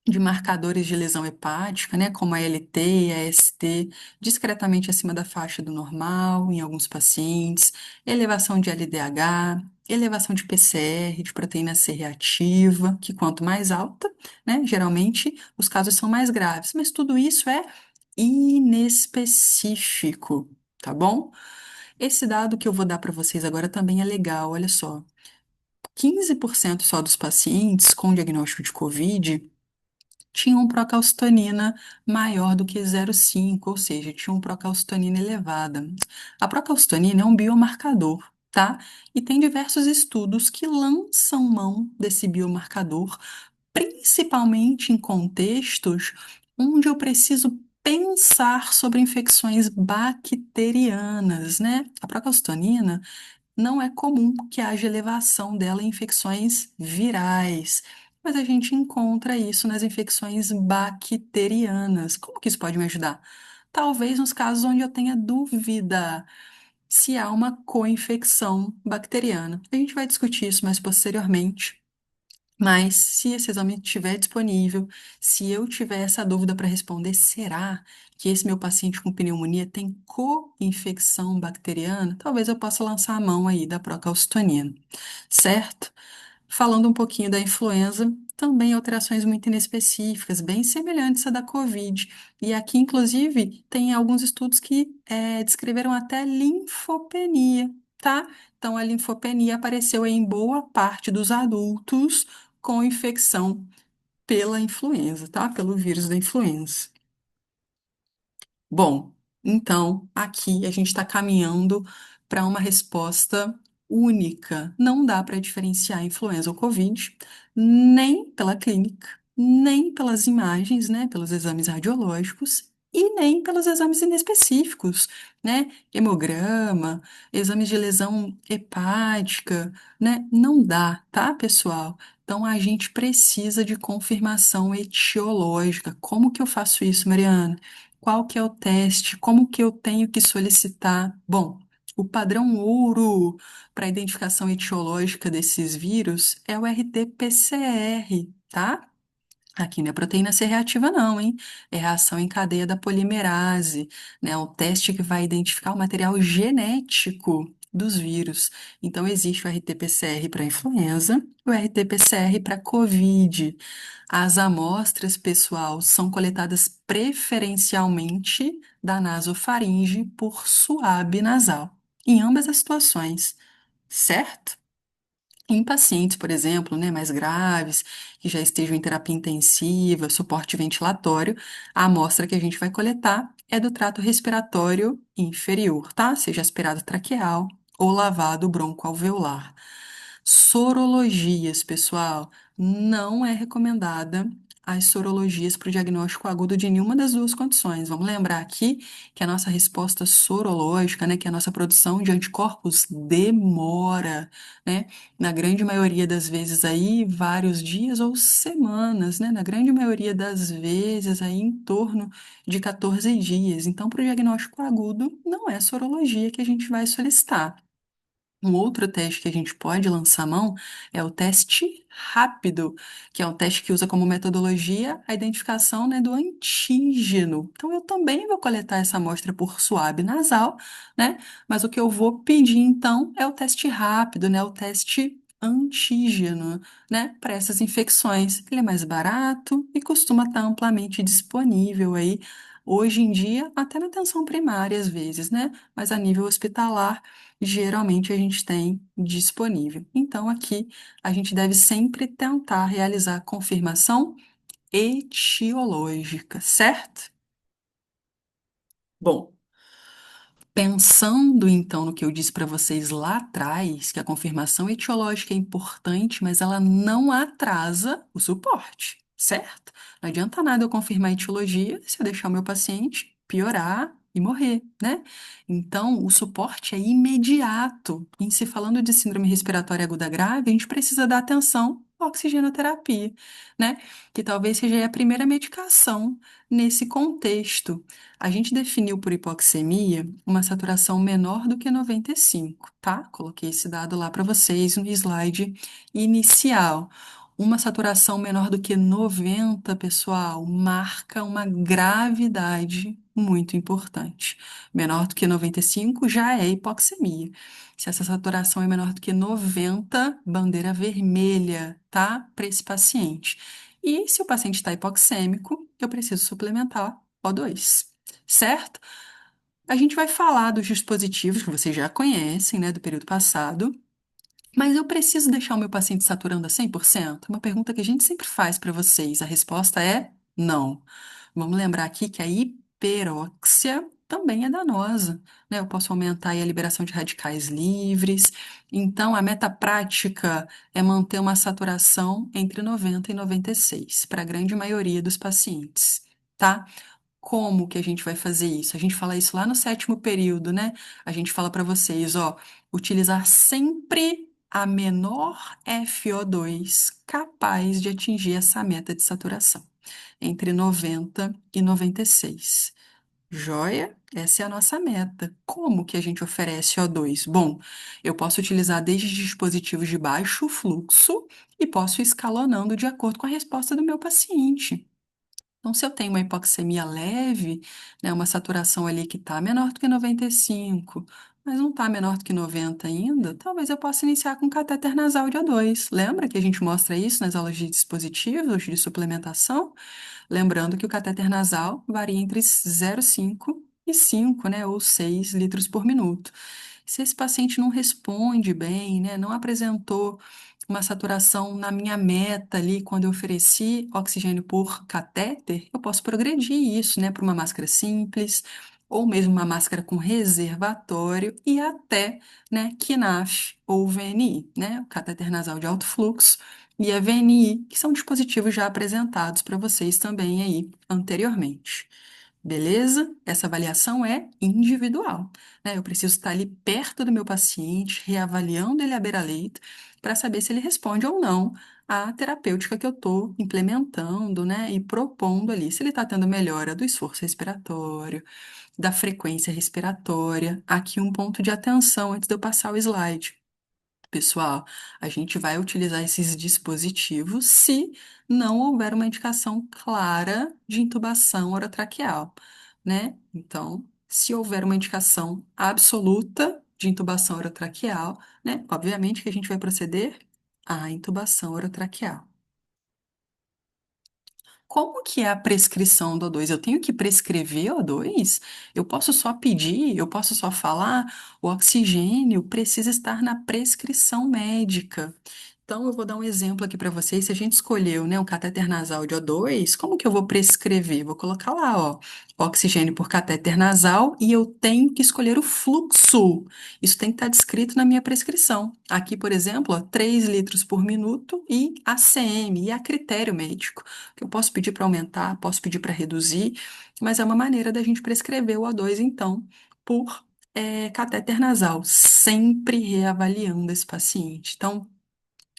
de marcadores de lesão hepática, né, como a ALT e a AST, discretamente acima da faixa do normal em alguns pacientes, elevação de LDH, elevação de PCR, de proteína C reativa, que quanto mais alta, né, geralmente os casos são mais graves, mas tudo isso é inespecífico, tá bom? Esse dado que eu vou dar para vocês agora também é legal, olha só. 15% só dos pacientes com diagnóstico de COVID tinham procalcitonina maior do que 0,5, ou seja, tinham procalcitonina elevada. A procalcitonina é um biomarcador, tá? E tem diversos estudos que lançam mão desse biomarcador, principalmente em contextos onde eu preciso pensar sobre infecções bacterianas, né? A procalcitonina não é comum que haja elevação dela em infecções virais, mas a gente encontra isso nas infecções bacterianas. Como que isso pode me ajudar? talvez nos casos onde eu tenha dúvida se há uma co-infecção bacteriana. A gente vai discutir isso mais posteriormente. Mas se esse exame estiver disponível, se eu tiver essa dúvida para responder, será que esse meu paciente com pneumonia tem co-infecção bacteriana? Talvez eu possa lançar a mão aí da procalcitonina, certo? Falando um pouquinho da influenza, também alterações muito inespecíficas, bem semelhantes à da COVID. E aqui, inclusive, tem alguns estudos que descreveram até linfopenia, tá? Então, a linfopenia apareceu em boa parte dos adultos com infecção pela influenza, tá? Pelo vírus da influenza. Bom, então aqui a gente está caminhando para uma resposta única. Não dá para diferenciar a influenza ou Covid, nem pela clínica, nem pelas imagens, né, pelos exames radiológicos e nem pelos exames inespecíficos, né, hemograma, exames de lesão hepática, né, não dá, tá, pessoal? Então a gente precisa de confirmação etiológica. Como que eu faço isso, Mariana? Qual que é o teste? Como que eu tenho que solicitar? Bom, o padrão ouro para identificação etiológica desses vírus é o RT-PCR, tá? Aqui não é proteína C reativa, não, hein? É reação em cadeia da polimerase, né? Um teste que vai identificar o material genético dos vírus. Então, existe o RT-PCR para influenza, o RT-PCR para COVID. As amostras, pessoal, são coletadas preferencialmente da nasofaringe por suave nasal, em ambas as situações, certo? Em pacientes, por exemplo, né, mais graves, que já estejam em terapia intensiva, suporte ventilatório, a amostra que a gente vai coletar é do trato respiratório inferior, tá? Seja aspirado traqueal ou lavado broncoalveolar. Sorologias, pessoal, não é recomendada as sorologias para o diagnóstico agudo de nenhuma das duas condições. Vamos lembrar aqui que a nossa resposta sorológica, né, que a nossa produção de anticorpos demora, né? Na grande maioria das vezes aí, vários dias ou semanas, né? Na grande maioria das vezes aí, em torno de 14 dias. Então, para o diagnóstico agudo, não é sorologia que a gente vai solicitar. Um outro teste que a gente pode lançar mão é o teste rápido, que é um teste que usa como metodologia a identificação, né, do antígeno. Então, eu também vou coletar essa amostra por suave nasal, né? Mas o que eu vou pedir, então, é o teste rápido, né? O teste antígeno, né? Para essas infecções. Ele é mais barato e costuma estar amplamente disponível aí, hoje em dia, até na atenção primária, às vezes, né? Mas a nível hospitalar geralmente a gente tem disponível. Então, aqui a gente deve sempre tentar realizar a confirmação etiológica, certo? Bom, pensando então no que eu disse para vocês lá atrás, que a confirmação etiológica é importante, mas ela não atrasa o suporte, certo? Não adianta nada eu confirmar a etiologia se eu deixar o meu paciente piorar e morrer, né? Então, o suporte é imediato. Em se falando de síndrome respiratória aguda grave, a gente precisa dar atenção à oxigenoterapia, né? Que talvez seja a primeira medicação nesse contexto. A gente definiu por hipoxemia uma saturação menor do que 95, tá? Coloquei esse dado lá para vocês no slide inicial. Uma saturação menor do que 90, pessoal, marca uma gravidade muito importante. Menor do que 95 já é hipoxemia. Se essa saturação é menor do que 90, bandeira vermelha, tá? Para esse paciente. E se o paciente está hipoxêmico, eu preciso suplementar O2, certo? A gente vai falar dos dispositivos que vocês já conhecem, né, do período passado, mas eu preciso deixar o meu paciente saturando a 100%? Uma pergunta que a gente sempre faz para vocês. A resposta é não. Vamos lembrar aqui que a hiperóxia também é danosa, né? Eu posso aumentar aí a liberação de radicais livres. Então, a meta prática é manter uma saturação entre 90 e 96 para a grande maioria dos pacientes, tá? Como que a gente vai fazer isso? A gente fala isso lá no sétimo período, né? A gente fala para vocês, ó, utilizar sempre a menor FO2 capaz de atingir essa meta de saturação, entre 90 e 96. Joia? Essa é a nossa meta. Como que a gente oferece O2? Bom, eu posso utilizar desde dispositivos de baixo fluxo e posso ir escalonando de acordo com a resposta do meu paciente. Então, se eu tenho uma hipoxemia leve, né, uma saturação ali que está menor do que 95, mas não está menor do que 90 ainda, talvez eu possa iniciar com catéter nasal de O2. Lembra que a gente mostra isso nas aulas de dispositivos, de suplementação? Lembrando que o catéter nasal varia entre 0,5 e 5, né, ou 6 litros por minuto. Se esse paciente não responde bem, né, não apresentou uma saturação na minha meta ali quando eu ofereci oxigênio por catéter, eu posso progredir isso, né, para uma máscara simples, ou mesmo uma máscara com reservatório e até, né, KNAF ou VNI, né, o catéter nasal de alto fluxo e a VNI, que são dispositivos já apresentados para vocês também aí anteriormente. Beleza? Essa avaliação é individual, né? Eu preciso estar ali perto do meu paciente, reavaliando ele à beira-leito, para saber se ele responde ou não à terapêutica que eu estou implementando, né? E propondo ali, se ele está tendo melhora do esforço respiratório, da frequência respiratória. Aqui um ponto de atenção antes de eu passar o slide. Pessoal, a gente vai utilizar esses dispositivos se não houver uma indicação clara de intubação orotraqueal, né? Então, se houver uma indicação absoluta de intubação orotraqueal, né? Obviamente que a gente vai proceder à intubação orotraqueal. Como que é a prescrição do O2? Eu tenho que prescrever O2? Eu posso só pedir? Eu posso só falar? O oxigênio precisa estar na prescrição médica. Então, eu vou dar um exemplo aqui para vocês. Se a gente escolheu, né, um catéter nasal de O2, como que eu vou prescrever? Vou colocar lá, ó, oxigênio por catéter nasal e eu tenho que escolher o fluxo. Isso tem que estar descrito na minha prescrição. Aqui, por exemplo, ó, 3 litros por minuto e ACM, e a critério médico que eu posso pedir para aumentar, posso pedir para reduzir, mas é uma maneira da gente prescrever o O2, então, por catéter nasal, sempre reavaliando esse paciente. Então,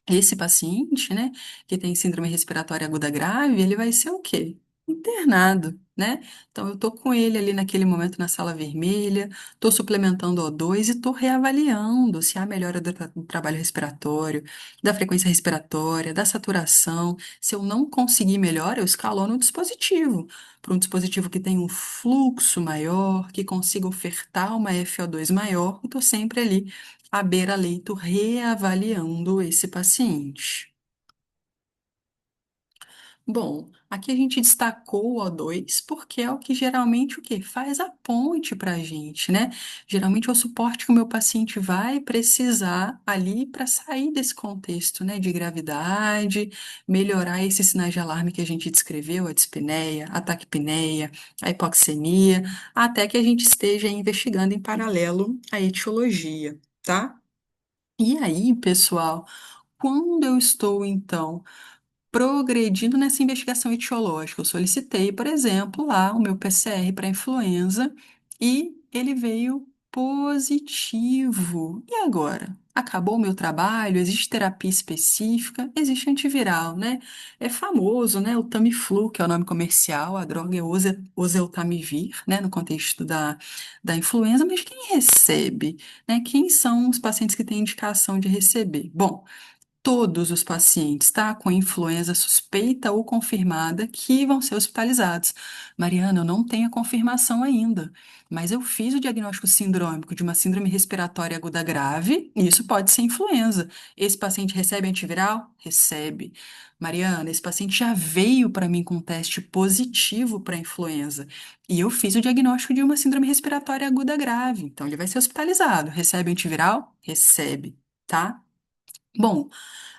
esse paciente, né, que tem síndrome respiratória aguda grave, ele vai ser o quê? Internado, né? Então, eu tô com ele ali naquele momento na sala vermelha, tô suplementando O2 e tô reavaliando se há melhora do trabalho respiratório, da frequência respiratória, da saturação. Se eu não conseguir melhora, eu escalono o dispositivo para um dispositivo que tem um fluxo maior, que consiga ofertar uma FO2 maior, e tô sempre ali à beira-leito reavaliando esse paciente. Bom, aqui a gente destacou o O2 porque é o que geralmente o quê? Faz a ponte para a gente, né? Geralmente é o suporte que o meu paciente vai precisar ali para sair desse contexto, né, de gravidade, melhorar esses sinais de alarme que a gente descreveu, a dispneia, a taquipneia, a hipoxemia, até que a gente esteja investigando em paralelo a etiologia, tá? E aí, pessoal, quando eu estou, então, progredindo nessa investigação etiológica, eu solicitei, por exemplo, lá o meu PCR para influenza e ele veio positivo. E agora? Acabou o meu trabalho? Existe terapia específica? Existe antiviral, né? É famoso, né? O Tamiflu, que é o nome comercial, a droga é oseltamivir, né? No contexto da influenza, mas quem recebe, né? Quem são os pacientes que têm indicação de receber? Bom, todos os pacientes, tá? Com influenza suspeita ou confirmada que vão ser hospitalizados. Mariana, eu não tenho a confirmação ainda, mas eu fiz o diagnóstico sindrômico de uma síndrome respiratória aguda grave e isso pode ser influenza. Esse paciente recebe antiviral? Recebe. Mariana, esse paciente já veio para mim com um teste positivo para influenza e eu fiz o diagnóstico de uma síndrome respiratória aguda grave, então ele vai ser hospitalizado. Recebe antiviral? Recebe, tá? Bom,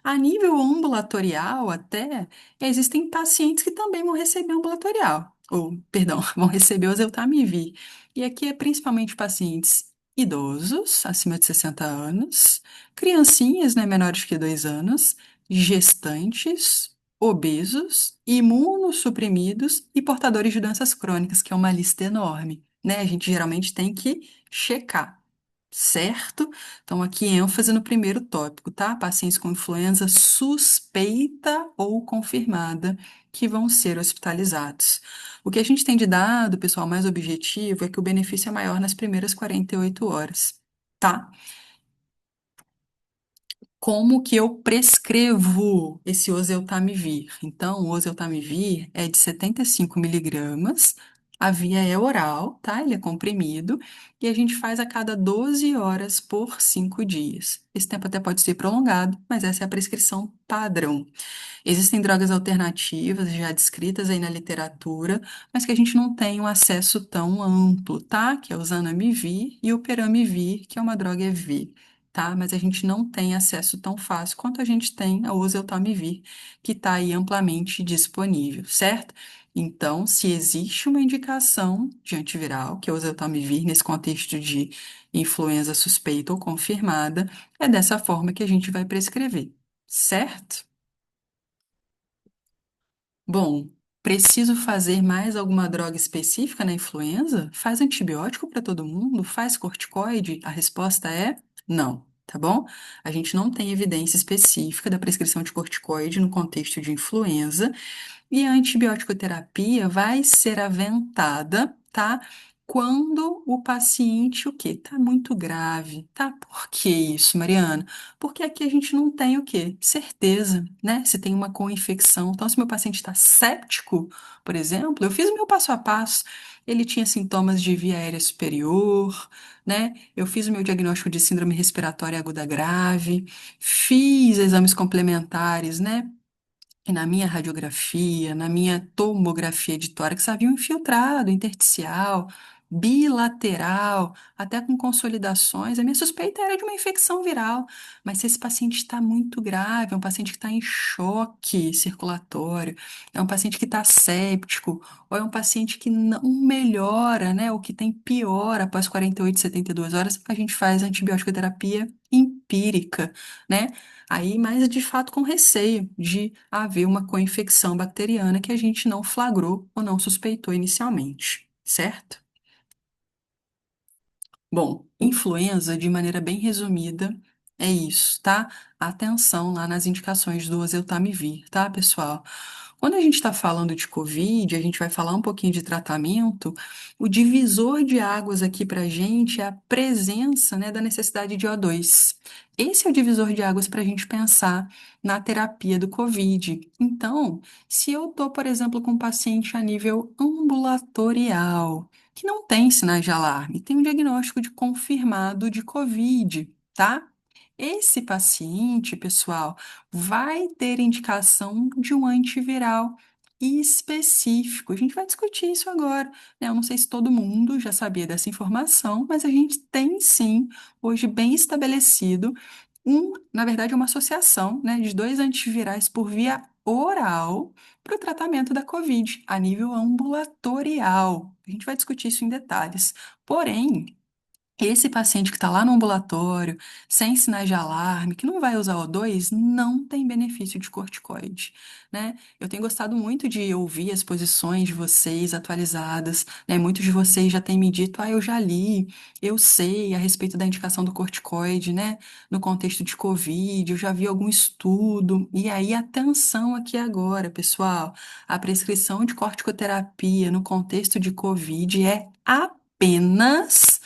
a nível ambulatorial, até, existem pacientes que também vão receber ambulatorial, ou, perdão, vão receber oseltamivir. E aqui é principalmente pacientes idosos, acima de 60 anos, criancinhas, né, menores que 2 anos, gestantes, obesos, imunossuprimidos e portadores de doenças crônicas, que é uma lista enorme, né? A gente geralmente tem que checar. certo? Então, aqui ênfase no primeiro tópico, tá? Pacientes com influenza suspeita ou confirmada que vão ser hospitalizados. O que a gente tem de dado, pessoal, mais objetivo, é que o benefício é maior nas primeiras 48 horas, tá? Como que eu prescrevo esse oseltamivir? Então, o oseltamivir é de 75 miligramas, a via é oral, tá? Ele é comprimido, e a gente faz a cada 12 horas por 5 dias. Esse tempo até pode ser prolongado, mas essa é a prescrição padrão. Existem drogas alternativas já descritas aí na literatura, mas que a gente não tem um acesso tão amplo, tá? Que é o Zanamivir e o Peramivir, que é uma droga EV, tá? Mas a gente não tem acesso tão fácil quanto a gente tem ao Oseltamivir, que está aí amplamente disponível, certo? Então, se existe uma indicação de antiviral, que é o Oseltamivir, nesse contexto de influenza suspeita ou confirmada, é dessa forma que a gente vai prescrever, certo? Bom, preciso fazer mais alguma droga específica na influenza? Faz antibiótico para todo mundo? Faz corticoide? A resposta é não, tá bom? A gente não tem evidência específica da prescrição de corticoide no contexto de influenza. E a antibiótico-terapia vai ser aventada, tá? Quando o paciente, o quê? Tá muito grave, tá? Por que isso, Mariana? Porque aqui a gente não tem o quê? Certeza, né? Se tem uma co-infecção. Então, se meu paciente está séptico, por exemplo, eu fiz o meu passo a passo. Ele tinha sintomas de via aérea superior, né? Eu fiz o meu diagnóstico de síndrome respiratória aguda grave, fiz exames complementares, né? E na minha radiografia, na minha tomografia de tórax, havia um infiltrado intersticial, bilateral, até com consolidações. A minha suspeita era de uma infecção viral. Mas se esse paciente está muito grave, é um paciente que está em choque circulatório, é um paciente que está séptico, ou é um paciente que não melhora, né, ou que tem pior após 48, 72 horas, a gente faz antibiótico terapia empírica, né? Aí, mas de fato com receio de haver uma co-infecção bacteriana que a gente não flagrou ou não suspeitou inicialmente, certo? Bom, influenza, de maneira bem resumida, é isso, tá? Atenção lá nas indicações do oseltamivir, tá, pessoal? Quando a gente está falando de Covid, a gente vai falar um pouquinho de tratamento. O divisor de águas aqui para a gente é a presença, né, da necessidade de O2. Esse é o divisor de águas para a gente pensar na terapia do Covid. Então, se eu estou, por exemplo, com um paciente a nível ambulatorial, que não tem sinais de alarme, tem um diagnóstico de confirmado de COVID, tá? Esse paciente, pessoal, vai ter indicação de um antiviral específico. A gente vai discutir isso agora, né? Eu não sei se todo mundo já sabia dessa informação, mas a gente tem sim, hoje bem estabelecido, na verdade, uma associação, né, de dois antivirais por via oral para o tratamento da COVID a nível ambulatorial. A gente vai discutir isso em detalhes. Porém, esse paciente que está lá no ambulatório, sem sinais de alarme, que não vai usar O2, não tem benefício de corticoide, né? Eu tenho gostado muito de ouvir as posições de vocês atualizadas, né? Muitos de vocês já têm me dito, eu já li, eu sei a respeito da indicação do corticoide, né? No contexto de COVID, eu já vi algum estudo. E aí, atenção aqui agora, pessoal, a prescrição de corticoterapia no contexto de COVID é apenas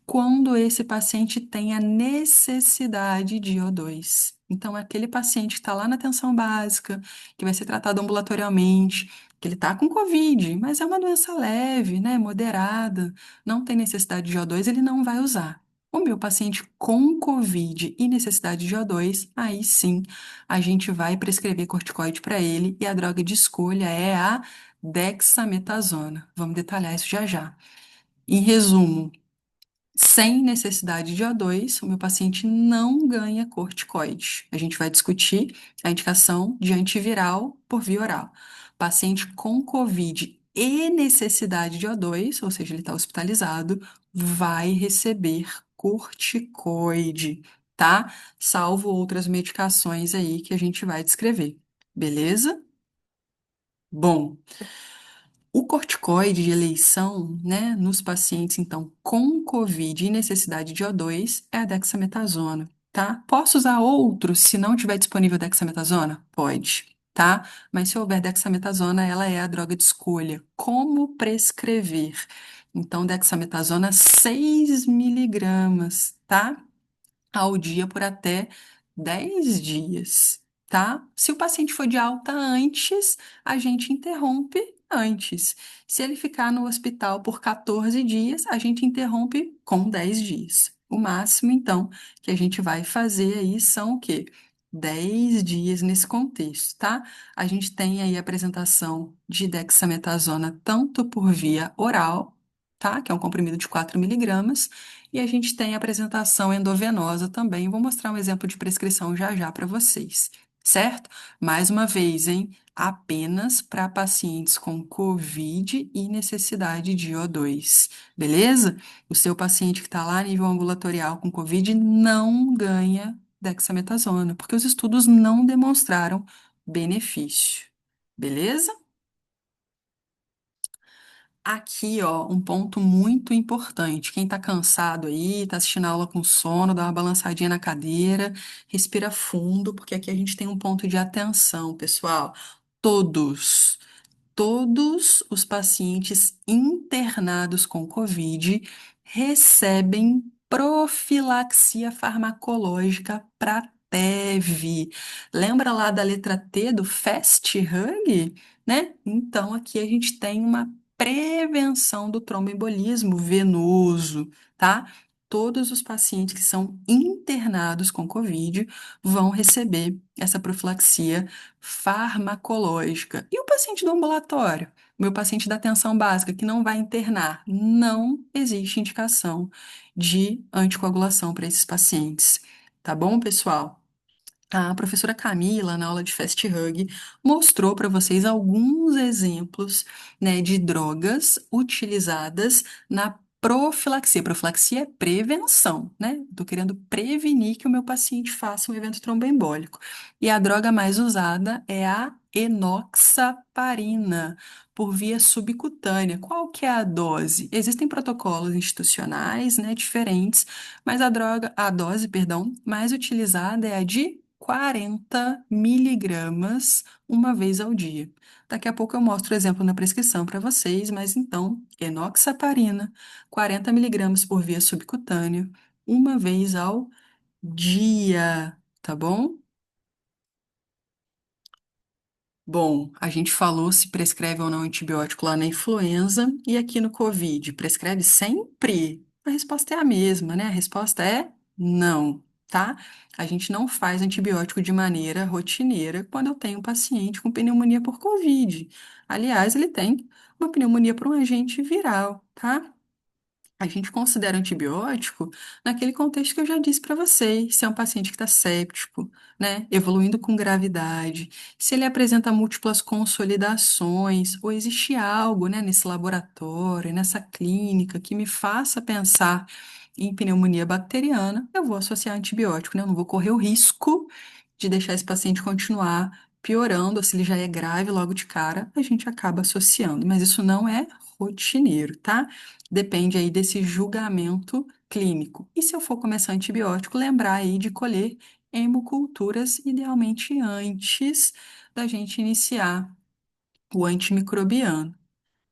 quando esse paciente tem a necessidade de O2. Então, é aquele paciente que está lá na atenção básica, que vai ser tratado ambulatorialmente, que ele está com COVID, mas é uma doença leve, né, moderada, não tem necessidade de O2, ele não vai usar. O meu paciente com COVID e necessidade de O2, aí sim a gente vai prescrever corticoide para ele e a droga de escolha é a dexametasona. Vamos detalhar isso já já. Em resumo, sem necessidade de O2, o meu paciente não ganha corticoide. A gente vai discutir a indicação de antiviral por via oral. Paciente com COVID e necessidade de O2, ou seja, ele está hospitalizado, vai receber corticoide, tá? Salvo outras medicações aí que a gente vai descrever. Beleza? Bom. O corticoide de eleição, né, nos pacientes, então, com COVID e necessidade de O2 é a dexametasona, tá? Posso usar outros se não tiver disponível dexametasona? Pode, tá? Mas se houver dexametasona, ela é a droga de escolha. Como prescrever? Então, dexametasona 6 miligramas, tá? Ao dia por até 10 dias, tá? Se o paciente for de alta antes, a gente interrompe antes. Se ele ficar no hospital por 14 dias, a gente interrompe com 10 dias. O máximo, então, que a gente vai fazer aí são o quê? 10 dias nesse contexto, tá? A gente tem aí a apresentação de dexametasona tanto por via oral, tá? Que é um comprimido de 4 miligramas, e a gente tem a apresentação endovenosa também. Vou mostrar um exemplo de prescrição já já para vocês, certo? Mais uma vez, hein? Apenas para pacientes com COVID e necessidade de O2, beleza? O seu paciente que está lá a nível ambulatorial com COVID não ganha dexametasona, porque os estudos não demonstraram benefício, beleza? Aqui, ó, um ponto muito importante. Quem tá cansado aí, tá assistindo a aula com sono, dá uma balançadinha na cadeira, respira fundo, porque aqui a gente tem um ponto de atenção, pessoal. Todos todos os pacientes internados com COVID recebem profilaxia farmacológica para TEV. Lembra lá da letra T do Fast Hug? Né? Então, aqui a gente tem uma prevenção do tromboembolismo venoso, tá? Todos os pacientes que são internados com COVID vão receber essa profilaxia farmacológica. E o paciente do ambulatório? Meu paciente da atenção básica que não vai internar, não existe indicação de anticoagulação para esses pacientes. Tá bom, pessoal? A professora Camila, na aula de Fast Hug, mostrou para vocês alguns exemplos, né, de drogas utilizadas na profilaxia. Profilaxia é prevenção, né? Estou querendo prevenir que o meu paciente faça um evento tromboembólico. E a droga mais usada é a enoxaparina, por via subcutânea. Qual que é a dose? Existem protocolos institucionais, né, diferentes, mas a dose, perdão, mais utilizada é a de 40 miligramas uma vez ao dia. Daqui a pouco eu mostro o exemplo na prescrição para vocês, mas então, enoxaparina, 40 miligramas por via subcutânea, uma vez ao dia, tá bom? Bom, a gente falou se prescreve ou não antibiótico lá na influenza e aqui no COVID. Prescreve sempre? A resposta é a mesma, né? A resposta é não, tá? A gente não faz antibiótico de maneira rotineira quando eu tenho um paciente com pneumonia por COVID. Aliás, ele tem uma pneumonia por um agente viral, tá? A gente considera antibiótico naquele contexto que eu já disse para vocês, se é um paciente que está séptico, né, evoluindo com gravidade, se ele apresenta múltiplas consolidações, ou existe algo, né, nesse laboratório, nessa clínica que me faça pensar em pneumonia bacteriana, eu vou associar antibiótico, né, eu não vou correr o risco de deixar esse paciente continuar piorando, ou se ele já é grave logo de cara, a gente acaba associando, mas isso não é rotineiro, tá? Depende aí desse julgamento clínico. E se eu for começar antibiótico, lembrar aí de colher hemoculturas, idealmente antes da gente iniciar o antimicrobiano.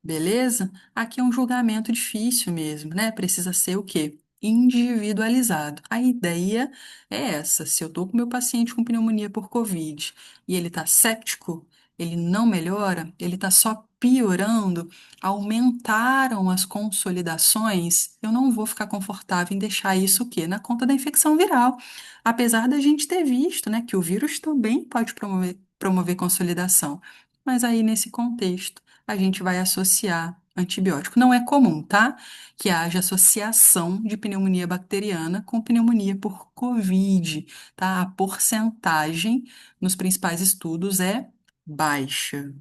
Beleza? Aqui é um julgamento difícil mesmo, né? Precisa ser o quê? Individualizado. A ideia é essa. Se eu estou com meu paciente com pneumonia por COVID e ele está séptico, ele não melhora, ele está só piorando, aumentaram as consolidações, eu não vou ficar confortável em deixar isso o quê? Na conta da infecção viral. Apesar da gente ter visto, né, que o vírus também pode promover consolidação. Mas aí, nesse contexto, a gente vai associar antibiótico. Não é comum, tá? Que haja associação de pneumonia bacteriana com pneumonia por COVID, tá? A porcentagem nos principais estudos é baixa.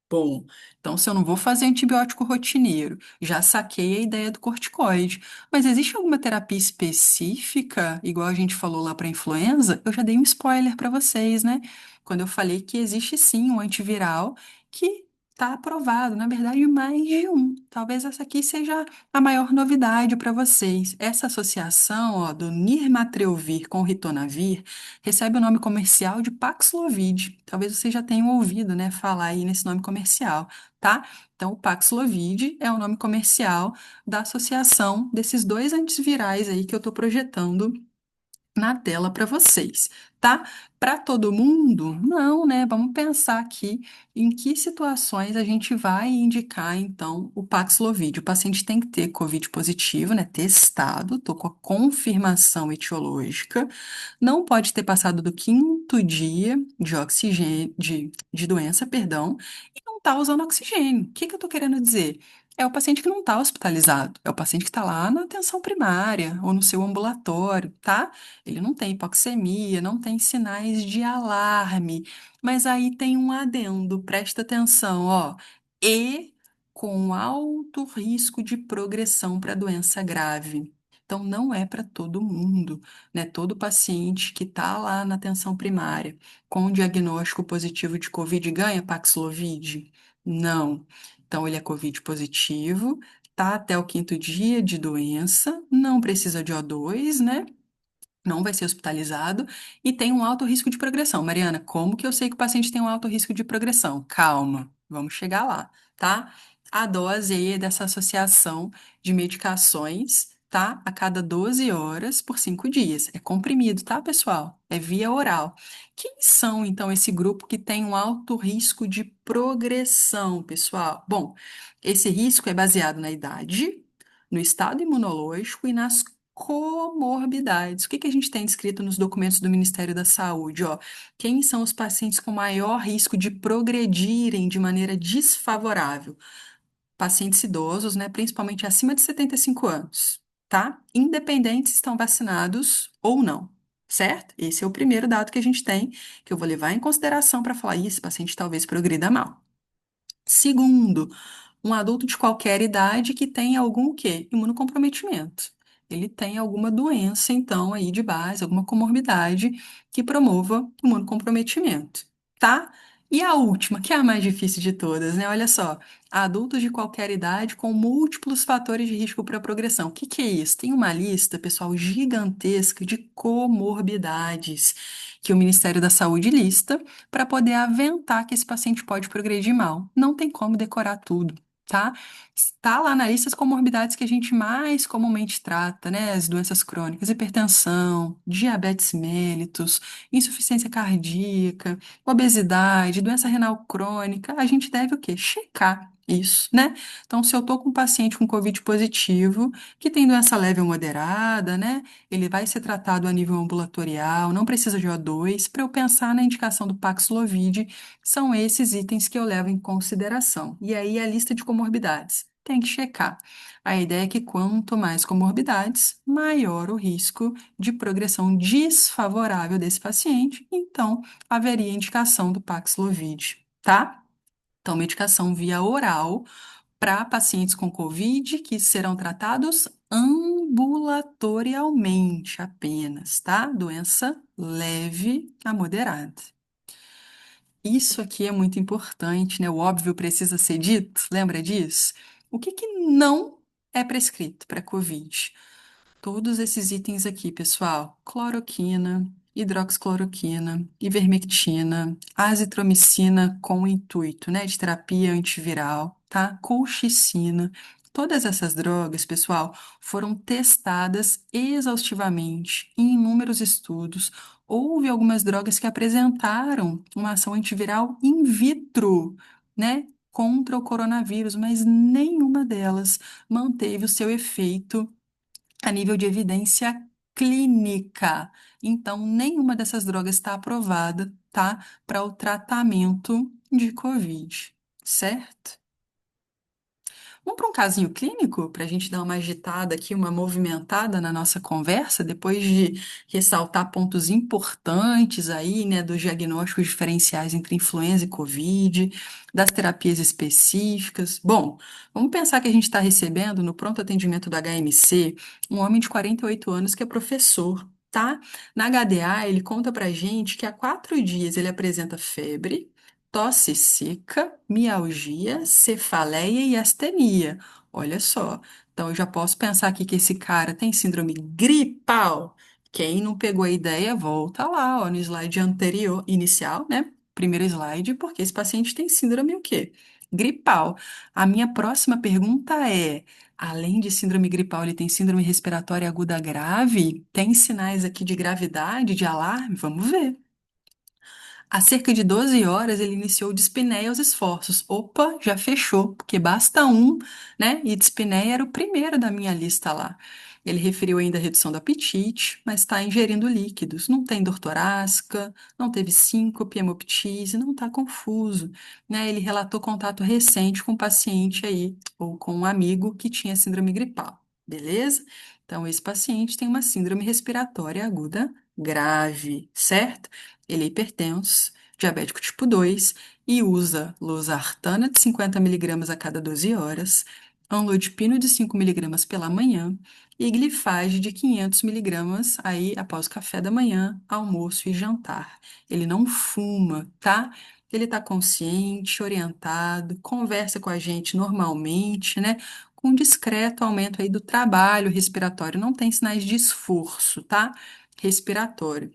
Bom, então se eu não vou fazer antibiótico rotineiro, já saquei a ideia do corticoide. Mas existe alguma terapia específica, igual a gente falou lá para influenza? Eu já dei um spoiler para vocês, né? Quando eu falei que existe sim um antiviral que está aprovado, na verdade, mais de um. Talvez essa aqui seja a maior novidade para vocês. Essa associação, ó, do Nirmatrelvir com ritonavir recebe o nome comercial de Paxlovid. Talvez vocês já tenham ouvido, né, falar aí nesse nome comercial, tá? Então, o Paxlovid é o nome comercial da associação desses dois antivirais aí que eu estou projetando na tela para vocês, tá? Para todo mundo? Não, né? Vamos pensar aqui em que situações a gente vai indicar, então, o Paxlovid. O paciente tem que ter COVID positivo, né? Testado, tô com a confirmação etiológica, não pode ter passado do quinto dia de oxigênio, de doença, perdão, e não tá usando oxigênio. O que que eu tô querendo dizer? É o paciente que não está hospitalizado, é o paciente que está lá na atenção primária ou no seu ambulatório, tá? Ele não tem hipoxemia, não tem sinais de alarme, mas aí tem um adendo, presta atenção, ó. E com alto risco de progressão para doença grave. Então, não é para todo mundo, né? Todo paciente que está lá na atenção primária com diagnóstico positivo de COVID ganha Paxlovid? Não. Então, ele é COVID positivo, tá até o quinto dia de doença, não precisa de O2, né? Não vai ser hospitalizado e tem um alto risco de progressão. Mariana, como que eu sei que o paciente tem um alto risco de progressão? Calma, vamos chegar lá, tá? A dose aí é dessa associação de medicações, tá? A cada 12 horas por 5 dias. É comprimido, tá, pessoal? É via oral. Quem são, então, esse grupo que tem um alto risco de progressão, pessoal? Bom, esse risco é baseado na idade, no estado imunológico e nas comorbidades. O que que a gente tem descrito nos documentos do Ministério da Saúde? Ó, quem são os pacientes com maior risco de progredirem de maneira desfavorável? Pacientes idosos, né, principalmente acima de 75 anos, tá? Independente se estão vacinados ou não, certo? Esse é o primeiro dado que a gente tem, que eu vou levar em consideração para falar, esse paciente talvez progrida mal. Segundo, um adulto de qualquer idade que tem algum o quê? Imunocomprometimento. Ele tem alguma doença, então, aí de base, alguma comorbidade que promova imunocomprometimento, tá? E a última, que é a mais difícil de todas, né? Olha só, adultos de qualquer idade com múltiplos fatores de risco para progressão. O que que é isso? Tem uma lista, pessoal, gigantesca de comorbidades que o Ministério da Saúde lista para poder aventar que esse paciente pode progredir mal. Não tem como decorar tudo, tá? Está lá na lista as comorbidades que a gente mais comumente trata, né? As doenças crônicas, hipertensão, diabetes mellitus, insuficiência cardíaca, obesidade, doença renal crônica. A gente deve o quê? Checar isso, né? Então, se eu tô com um paciente com COVID positivo, que tem doença leve ou moderada, né? Ele vai ser tratado a nível ambulatorial, não precisa de O2. Para eu pensar na indicação do Paxlovid, são esses itens que eu levo em consideração. E aí a lista de comorbidades. Tem que checar. A ideia é que quanto mais comorbidades, maior o risco de progressão desfavorável desse paciente. Então, haveria indicação do Paxlovid, tá? Então, medicação via oral para pacientes com COVID que serão tratados ambulatorialmente apenas, tá? Doença leve a moderada. Isso aqui é muito importante, né? O óbvio precisa ser dito, lembra disso? O que que não é prescrito para COVID? Todos esses itens aqui, pessoal: cloroquina, hidroxicloroquina, ivermectina, azitromicina com o intuito, né, de terapia antiviral, tá? Colchicina. Todas essas drogas, pessoal, foram testadas exaustivamente em inúmeros estudos. Houve algumas drogas que apresentaram uma ação antiviral in vitro, né, contra o coronavírus, mas nenhuma delas manteve o seu efeito a nível de evidência clínica. Então, nenhuma dessas drogas está aprovada, tá, para o tratamento de COVID, certo? Vamos para um casinho clínico, para a gente dar uma agitada aqui, uma movimentada na nossa conversa, depois de ressaltar pontos importantes aí, né, dos diagnósticos diferenciais entre influenza e COVID, das terapias específicas. Bom, vamos pensar que a gente está recebendo no pronto atendimento do HMC um homem de 48 anos que é professor. Tá? Na HDA, ele conta pra gente que há 4 dias ele apresenta febre, tosse seca, mialgia, cefaleia e astenia. Olha só. Então, eu já posso pensar aqui que esse cara tem síndrome gripal. Quem não pegou a ideia, volta lá, ó, no slide anterior, inicial, né? Primeiro slide, porque esse paciente tem síndrome o quê? Gripal. A minha próxima pergunta é: além de síndrome gripal, ele tem síndrome respiratória aguda grave? Tem sinais aqui de gravidade, de alarme? Vamos ver. Há cerca de 12 horas ele iniciou dispneia aos esforços. Opa, já fechou, porque basta um, né? E dispneia era o primeiro da minha lista lá. Ele referiu ainda a redução do apetite, mas está ingerindo líquidos. Não tem dor torácica, não teve síncope, hemoptise, não está confuso, né? Ele relatou contato recente com um paciente aí, ou com um amigo que tinha síndrome gripal, beleza? Então, esse paciente tem uma síndrome respiratória aguda grave, certo? Ele é hipertenso, diabético tipo 2 e usa losartana de 50 miligramas a cada 12 horas, amlodipino de 5 miligramas pela manhã e glifage de 500 miligramas aí após o café da manhã, almoço e jantar. Ele não fuma, tá? Ele está consciente, orientado, conversa com a gente normalmente, né? Com um discreto aumento aí do trabalho respiratório, não tem sinais de esforço, tá? Respiratório.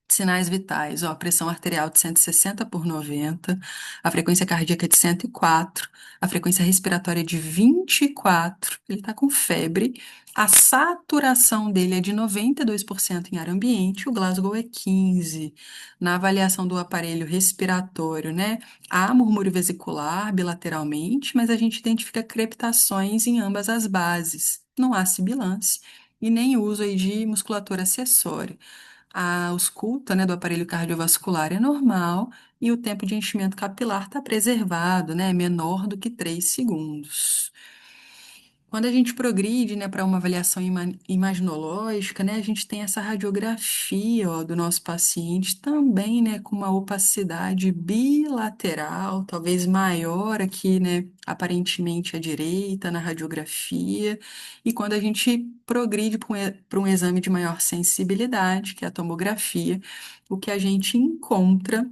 Sinais vitais, ó, pressão arterial de 160 por 90, a frequência cardíaca de 104, a frequência respiratória de 24, ele está com febre, a saturação dele é de 92% em ar ambiente, o Glasgow é 15. Na avaliação do aparelho respiratório, né, há murmúrio vesicular bilateralmente, mas a gente identifica crepitações em ambas as bases, não há sibilância e nem uso aí de musculatura acessória. A ausculta, né, do aparelho cardiovascular é normal e o tempo de enchimento capilar está preservado, né, é menor do que 3 segundos. Quando a gente progride, né, para uma avaliação imaginológica, né, a gente tem essa radiografia, ó, do nosso paciente também, né, com uma opacidade bilateral, talvez maior aqui, né, aparentemente à direita na radiografia. E quando a gente progride para um exame de maior sensibilidade, que é a tomografia, o que a gente encontra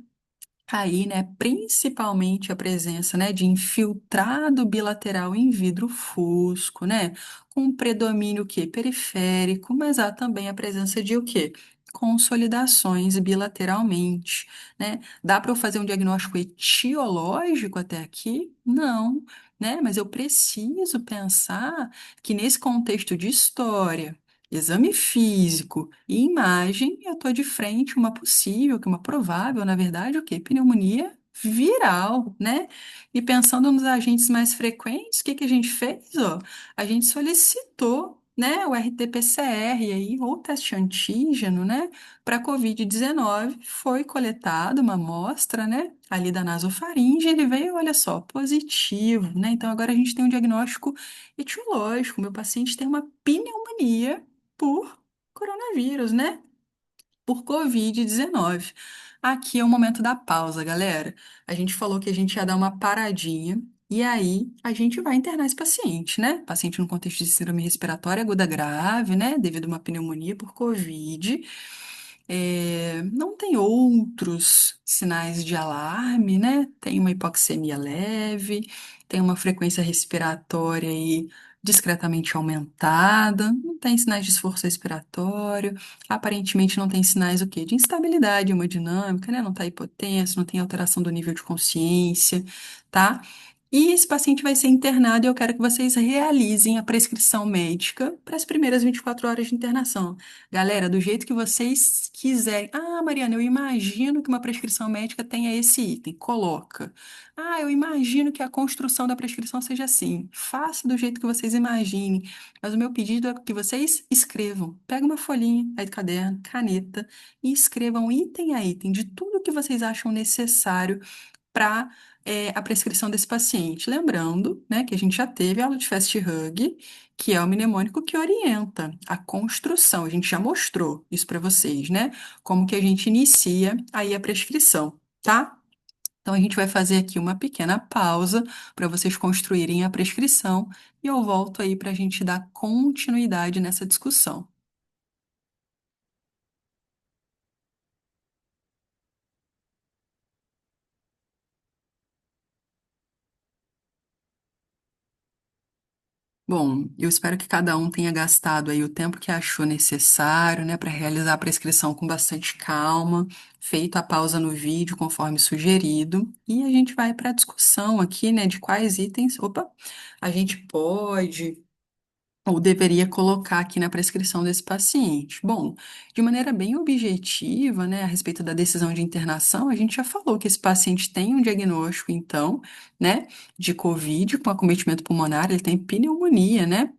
aí, né, principalmente a presença, né, de infiltrado bilateral em vidro fusco, né, com um predomínio o quê? Periférico, mas há também a presença de o quê? Consolidações bilateralmente, né? Dá para eu fazer um diagnóstico etiológico até aqui? Não, né? Mas eu preciso pensar que nesse contexto de história, exame físico e imagem, eu estou de frente a uma possível, que uma provável, na verdade, o quê? Pneumonia viral, né? E pensando nos agentes mais frequentes, o que que a gente fez? Ó, a gente solicitou, né, o RT-PCR aí, ou teste antígeno, né, para COVID-19, foi coletada uma amostra, né, ali da nasofaringe, ele veio, olha só, positivo, né? Então agora a gente tem um diagnóstico etiológico, meu paciente tem uma pneumonia por coronavírus, né? Por Covid-19. Aqui é o momento da pausa, galera. A gente falou que a gente ia dar uma paradinha e aí a gente vai internar esse paciente, né? Paciente no contexto de síndrome respiratória aguda grave, né? Devido a uma pneumonia por Covid. Não tem outros sinais de alarme, né? Tem uma hipoxemia leve, tem uma frequência respiratória aí discretamente aumentada, não tem sinais de esforço respiratório, aparentemente não tem sinais o quê? De instabilidade hemodinâmica, né? Não está hipotenso, não tem alteração do nível de consciência, tá? E esse paciente vai ser internado e eu quero que vocês realizem a prescrição médica para as primeiras 24 horas de internação. Galera, do jeito que vocês quiserem. Ah, Mariana, eu imagino que uma prescrição médica tenha esse item. Coloca. Ah, eu imagino que a construção da prescrição seja assim. Faça do jeito que vocês imaginem. Mas o meu pedido é que vocês escrevam. Pega uma folhinha aí do caderno, caneta, e escrevam item a item de tudo que vocês acham necessário para a prescrição desse paciente. Lembrando, né, que a gente já teve a aula de Fast Hug, que é o mnemônico que orienta a construção. A gente já mostrou isso para vocês, né? Como que a gente inicia aí a prescrição, tá? Então a gente vai fazer aqui uma pequena pausa para vocês construírem a prescrição e eu volto aí para a gente dar continuidade nessa discussão. Bom, eu espero que cada um tenha gastado aí o tempo que achou necessário, né, para realizar a prescrição com bastante calma, feito a pausa no vídeo conforme sugerido, e a gente vai para a discussão aqui, né, de quais itens, opa, a gente pode ou deveria colocar aqui na prescrição desse paciente. Bom, de maneira bem objetiva, né, a respeito da decisão de internação, a gente já falou que esse paciente tem um diagnóstico, então, né, de COVID com acometimento pulmonar, ele tem pneumonia, né?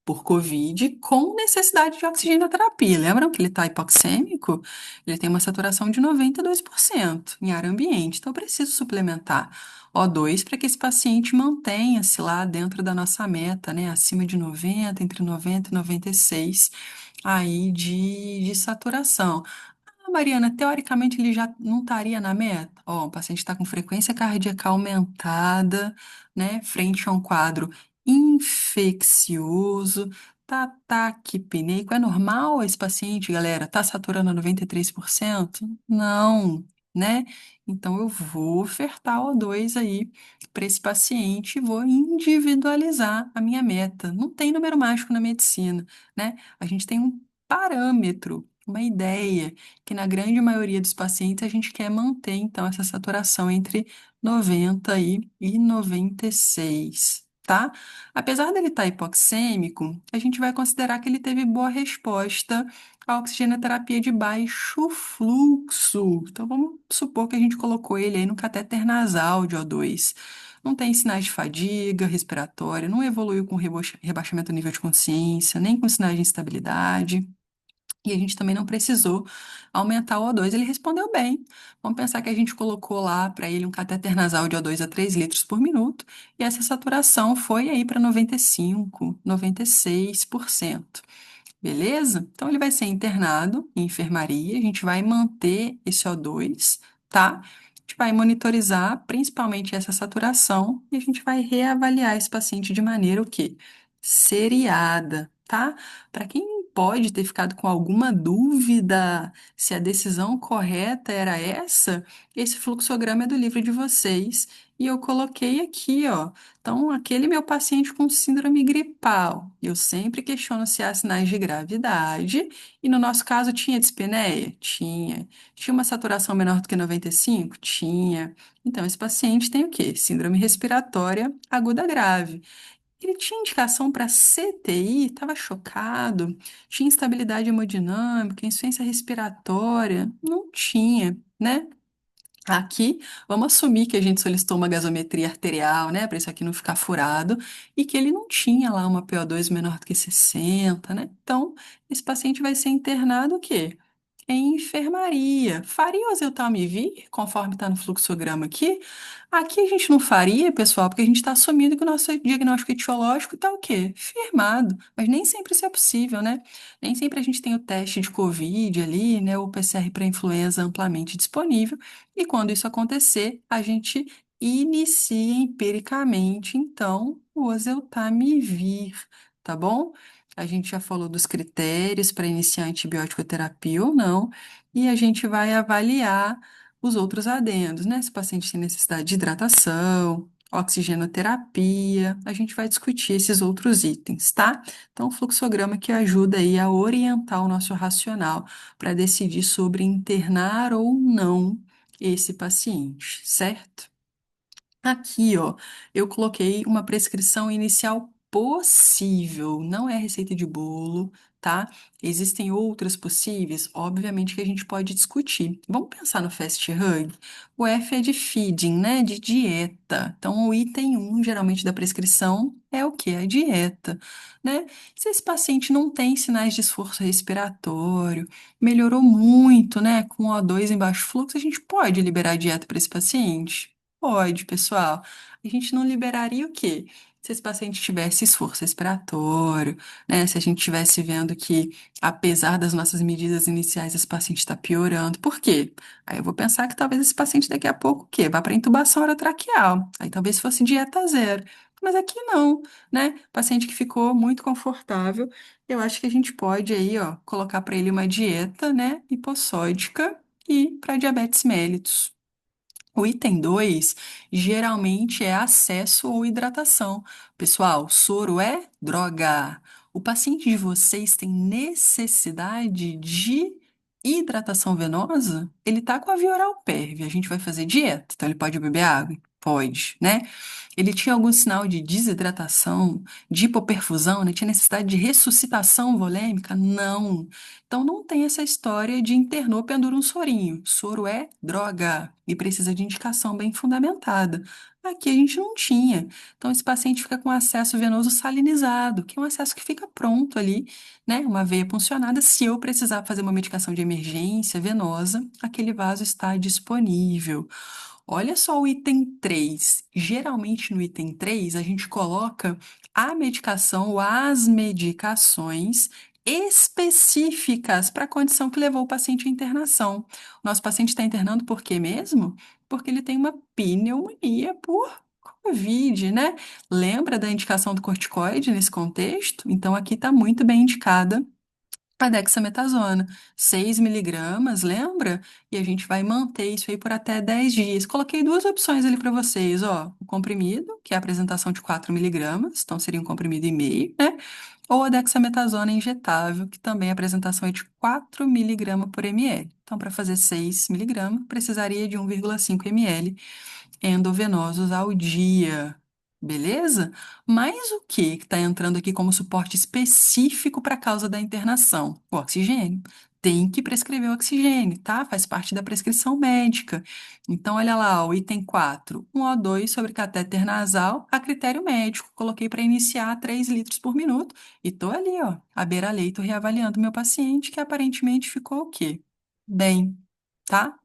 Por Covid com necessidade de oxigenoterapia. Lembram que ele está hipoxêmico? Ele tem uma saturação de 92% em ar ambiente, então eu preciso suplementar O2 para que esse paciente mantenha-se lá dentro da nossa meta, né? Acima de 90, entre 90 e 96 aí de saturação. Mariana, teoricamente ele já não estaria na meta? Ó, o paciente está com frequência cardíaca aumentada, né? Frente a um quadro infeccioso, tá taquipneico. É normal esse paciente, galera? Tá saturando a 93%? Não, né? Então eu vou ofertar O2 aí para esse paciente e vou individualizar a minha meta. Não tem número mágico na medicina, né? A gente tem um parâmetro, uma ideia que na grande maioria dos pacientes a gente quer manter, então, essa saturação entre 90 e 96, tá? Apesar dele estar hipoxêmico, a gente vai considerar que ele teve boa resposta à oxigenoterapia de baixo fluxo. Então, vamos supor que a gente colocou ele aí no catéter nasal de O2. Não tem sinais de fadiga respiratória, não evoluiu com rebaixamento do nível de consciência, nem com sinais de instabilidade. E a gente também não precisou aumentar o O2. Ele respondeu bem. Vamos pensar que a gente colocou lá para ele um catéter nasal de O2 a 3 litros por minuto e essa saturação foi aí para 95, 96%. Beleza? Então ele vai ser internado em enfermaria, a gente vai manter esse O2, tá? A gente vai monitorizar principalmente essa saturação e a gente vai reavaliar esse paciente de maneira o quê? Seriada, tá? Para quem pode ter ficado com alguma dúvida se a decisão correta era essa, esse fluxograma é do livro de vocês e eu coloquei aqui, ó. Então, aquele meu paciente com síndrome gripal, eu sempre questiono se há sinais de gravidade, e no nosso caso tinha dispneia? Tinha. Tinha uma saturação menor do que 95? Tinha. Então, esse paciente tem o quê? Síndrome respiratória aguda grave. Ele tinha indicação para CTI, estava chocado, tinha instabilidade hemodinâmica, insuficiência respiratória, não tinha, né? Aqui, vamos assumir que a gente solicitou uma gasometria arterial, né, para isso aqui não ficar furado, e que ele não tinha lá uma PO2 menor do que 60, né? Então, esse paciente vai ser internado o quê? Em enfermaria. Faria o oseltamivir, conforme está no fluxograma aqui? Aqui a gente não faria, pessoal, porque a gente está assumindo que o nosso diagnóstico etiológico está o quê? Firmado. Mas nem sempre isso é possível, né? Nem sempre a gente tem o teste de COVID ali, né? O PCR para influenza amplamente disponível. E quando isso acontecer, a gente inicia empiricamente, então, o oseltamivir, tá bom? A gente já falou dos critérios para iniciar antibiótico terapia ou não, e a gente vai avaliar os outros adendos, né? Se o paciente tem necessidade de hidratação, oxigenoterapia, a gente vai discutir esses outros itens, tá? Então, o fluxograma que ajuda aí a orientar o nosso racional para decidir sobre internar ou não esse paciente, certo? Aqui, ó, eu coloquei uma prescrição inicial possível, não é receita de bolo, tá? Existem outras possíveis? Obviamente que a gente pode discutir. Vamos pensar no Fast Hug? O F é de feeding, né? De dieta. Então, o item um geralmente, da prescrição é o quê? A dieta, né? Se esse paciente não tem sinais de esforço respiratório, melhorou muito, né? Com O2 em baixo fluxo, a gente pode liberar a dieta para esse paciente? Pode, pessoal. A gente não liberaria o quê? Se esse paciente tivesse esforço respiratório, né? Se a gente estivesse vendo que, apesar das nossas medidas iniciais, esse paciente está piorando. Por quê? Aí eu vou pensar que talvez esse paciente daqui a pouco, o quê? Vá para intubação orotraqueal. Aí talvez fosse dieta zero. Mas aqui não, né? Paciente que ficou muito confortável, eu acho que a gente pode aí, ó, colocar para ele uma dieta, né, hipossódica e para diabetes mellitus. O item 2 geralmente é acesso ou hidratação. Pessoal, soro é droga. O paciente de vocês tem necessidade de hidratação venosa? Ele está com a via oral pérvia. A gente vai fazer dieta, então ele pode beber água? Pode, né? Ele tinha algum sinal de desidratação, de hipoperfusão, né? Tinha necessidade de ressuscitação volêmica? Não. Então não tem essa história de internou, pendura um sorinho. Soro é droga e precisa de indicação bem fundamentada. Aqui a gente não tinha. Então esse paciente fica com acesso venoso salinizado, que é um acesso que fica pronto ali, né? Uma veia puncionada. Se eu precisar fazer uma medicação de emergência venosa, aquele vaso está disponível. Olha só o item 3. Geralmente no item 3 a gente coloca a medicação ou as medicações específicas para a condição que levou o paciente à internação. O nosso paciente está internando por quê mesmo? Porque ele tem uma pneumonia por COVID, né? Lembra da indicação do corticoide nesse contexto? Então aqui está muito bem indicada a dexametasona, 6 miligramas, lembra? E a gente vai manter isso aí por até 10 dias. Coloquei duas opções ali para vocês, ó. O comprimido, que é a apresentação de 4 miligramas, então seria um comprimido e meio, né? Ou a dexametasona injetável, que também a apresentação é de 4 miligramas por ml. Então, para fazer 6 miligramas, precisaria de 1,5 ml endovenosos ao dia. Beleza? Mas o que está entrando aqui como suporte específico para a causa da internação? O oxigênio. Tem que prescrever o oxigênio, tá? Faz parte da prescrição médica. Então, olha lá, o item 4, um O2 sobre catéter nasal a critério médico. Coloquei para iniciar 3 litros por minuto e tô ali, ó, à beira-leito, reavaliando meu paciente, que aparentemente ficou o quê? Bem, tá?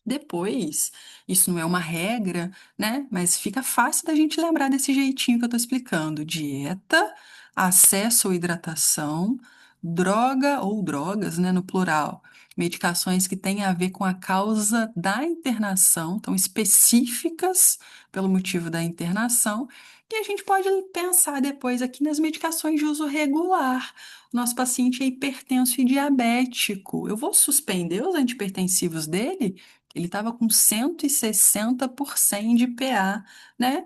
Depois, isso não é uma regra, né? Mas fica fácil da gente lembrar desse jeitinho que eu tô explicando. Dieta, acesso ou hidratação, droga ou drogas, né, no plural. Medicações que têm a ver com a causa da internação, então específicas pelo motivo da internação. E a gente pode pensar depois aqui nas medicações de uso regular. O nosso paciente é hipertenso e diabético. Eu vou suspender os antipertensivos dele? Ele estava com 160 por 100 de PA, né?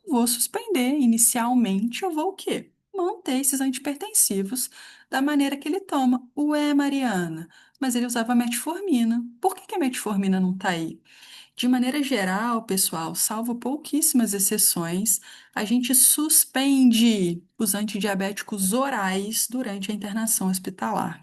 Vou suspender. Inicialmente, eu vou o quê? Manter esses antipertensivos da maneira que ele toma. Ué, Mariana, mas ele usava metformina. Por que que a metformina não está aí? De maneira geral, pessoal, salvo pouquíssimas exceções, a gente suspende os antidiabéticos orais durante a internação hospitalar.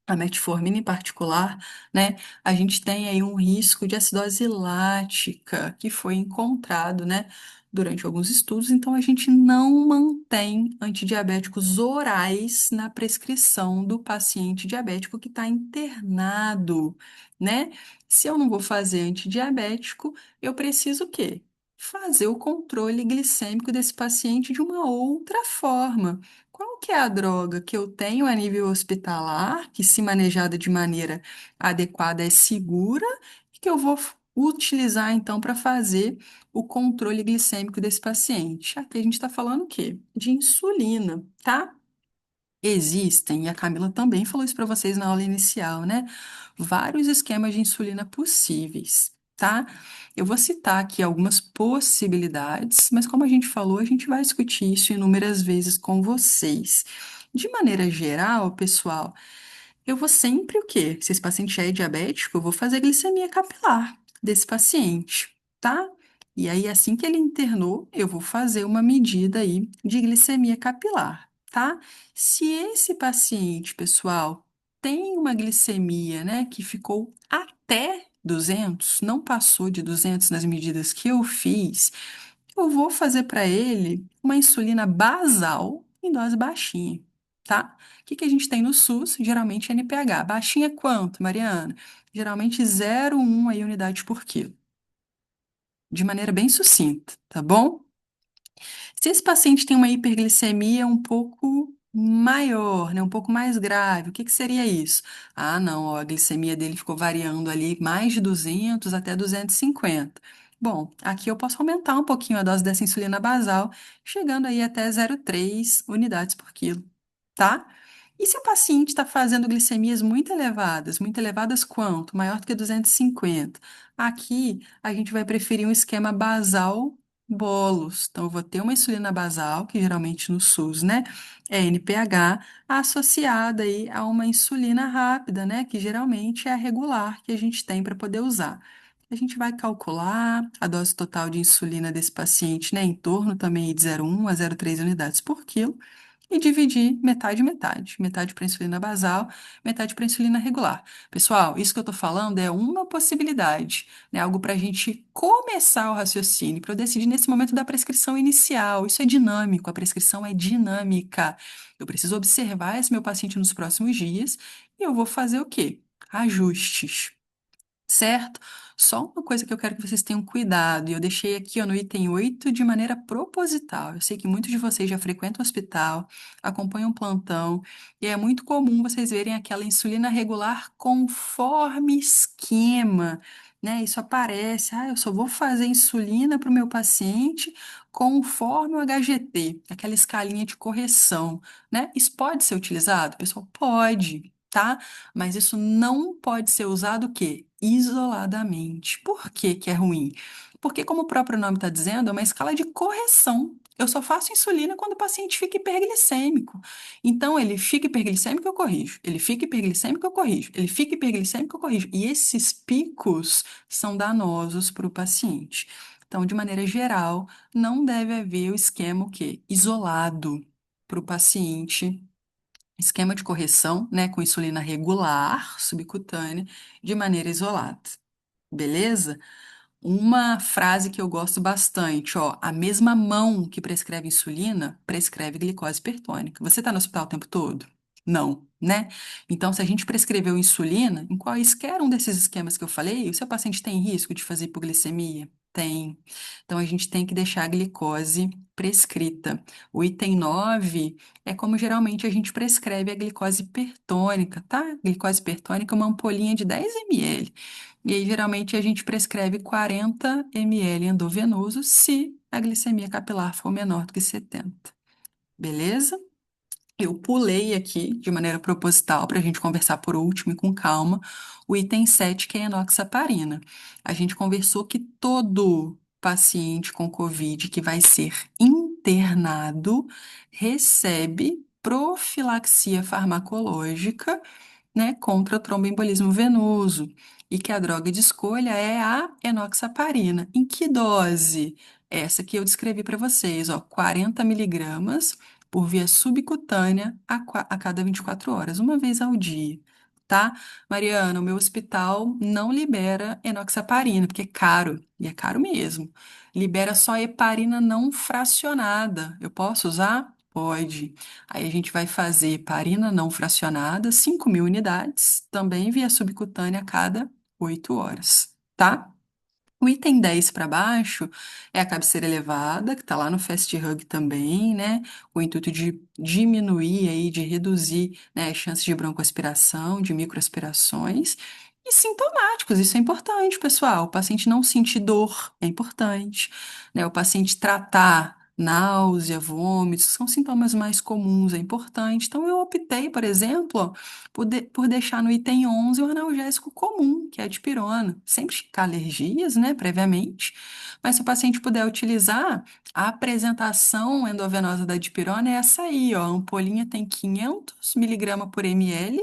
A metformina em particular, né, a gente tem aí um risco de acidose lática que foi encontrado, né, durante alguns estudos, então a gente não mantém antidiabéticos orais na prescrição do paciente diabético que está internado, né? Se eu não vou fazer antidiabético, eu preciso o quê? Fazer o controle glicêmico desse paciente de uma outra forma. Qual que é a droga que eu tenho a nível hospitalar, que se manejada de maneira adequada é segura, e que eu vou utilizar então para fazer o controle glicêmico desse paciente? Aqui a gente está falando o quê? De insulina, tá? Existem, e a Camila também falou isso para vocês na aula inicial, né? Vários esquemas de insulina possíveis, tá? Eu vou citar aqui algumas possibilidades, mas como a gente falou, a gente vai discutir isso inúmeras vezes com vocês. De maneira geral, pessoal, eu vou sempre o quê? Se esse paciente é diabético, eu vou fazer glicemia capilar desse paciente, tá? E aí, assim que ele internou, eu vou fazer uma medida aí de glicemia capilar, tá? Se esse paciente, pessoal, tem uma glicemia, né, que ficou até 200, não passou de 200 nas medidas que eu fiz, eu vou fazer para ele uma insulina basal em dose baixinha, tá? O que que a gente tem no SUS? Geralmente NPH. Baixinha é quanto, Mariana? Geralmente 0,1 aí unidades por quilo. De maneira bem sucinta, tá bom? Se esse paciente tem uma hiperglicemia um pouco maior, né, um pouco mais grave, o que que seria isso? Ah, não, ó, a glicemia dele ficou variando ali mais de 200 até 250. Bom, aqui eu posso aumentar um pouquinho a dose dessa insulina basal, chegando aí até 0,3 unidades por quilo, tá? E se o paciente está fazendo glicemias muito elevadas quanto? Maior do que 250. Aqui, a gente vai preferir um esquema basal bolos. Então, eu vou ter uma insulina basal, que geralmente no SUS, né, é NPH, associada aí a uma insulina rápida, né, que geralmente é a regular que a gente tem para poder usar. A gente vai calcular a dose total de insulina desse paciente, né, em torno também de 0,1 a 0,3 unidades por quilo, e dividir metade, metade. Metade para insulina basal, metade para insulina regular. Pessoal, isso que eu estou falando é uma possibilidade, né? Algo para a gente começar o raciocínio, para eu decidir nesse momento da prescrição inicial. Isso é dinâmico, a prescrição é dinâmica. Eu preciso observar esse meu paciente nos próximos dias e eu vou fazer o quê? Ajustes. Certo? Só uma coisa que eu quero que vocês tenham cuidado, e eu deixei aqui ó, no item 8 de maneira proposital. Eu sei que muitos de vocês já frequentam o hospital, acompanham o plantão, e é muito comum vocês verem aquela insulina regular conforme esquema, né? Isso aparece, eu só vou fazer insulina para o meu paciente conforme o HGT, aquela escalinha de correção, né? Isso pode ser utilizado? Pessoal, pode. Tá? Mas isso não pode ser usado o quê? Isoladamente. Por que que é ruim? Porque, como o próprio nome está dizendo, é uma escala de correção. Eu só faço insulina quando o paciente fica hiperglicêmico. Então, ele fica hiperglicêmico, eu corrijo. Ele fica hiperglicêmico, eu corrijo. Ele fica hiperglicêmico, eu corrijo. E esses picos são danosos para o paciente. Então, de maneira geral, não deve haver o esquema o quê? Isolado para o paciente, esquema de correção, né, com insulina regular, subcutânea, de maneira isolada. Beleza? Uma frase que eu gosto bastante, ó, a mesma mão que prescreve insulina, prescreve glicose hipertônica. Você está no hospital o tempo todo? Não, né? Então, se a gente prescreveu insulina, em quaisquer um desses esquemas que eu falei, o seu paciente tem risco de fazer hipoglicemia? Tem. Então, a gente tem que deixar a glicose prescrita. O item 9 é como geralmente a gente prescreve a glicose hipertônica, tá? Glicose hipertônica é uma ampolinha de 10 ml. E aí, geralmente, a gente prescreve 40 ml endovenoso se a glicemia capilar for menor do que 70. Beleza? Eu pulei aqui de maneira proposital para a gente conversar por último e com calma o item 7, que é a enoxaparina. A gente conversou que todo paciente com COVID que vai ser internado recebe profilaxia farmacológica, né, contra tromboembolismo venoso, e que a droga de escolha é a enoxaparina. Em que dose? Essa que eu descrevi para vocês, ó, 40 miligramas por via subcutânea a cada 24 horas, uma vez ao dia. Tá? Mariana, o meu hospital não libera enoxaparina, porque é caro, e é caro mesmo. Libera só heparina não fracionada. Eu posso usar? Pode. Aí a gente vai fazer heparina não fracionada, 5.000 unidades, também via subcutânea a cada 8 horas, tá? O item 10 para baixo é a cabeceira elevada, que está lá no Fast Hug também, né? Com o intuito de diminuir aí, de reduzir, né, as chances de broncoaspiração, de microaspirações. E sintomáticos, isso é importante, pessoal. O paciente não sentir dor é importante, né? O paciente tratar náusea, vômitos, são sintomas mais comuns, é importante. Então, eu optei, por exemplo, por deixar no item 11 o analgésico comum, que é a dipirona. Sempre ficar alergias, né, previamente, mas se o paciente puder utilizar, a apresentação endovenosa da dipirona é essa aí, ó, a ampolinha tem 500 miligramas por ml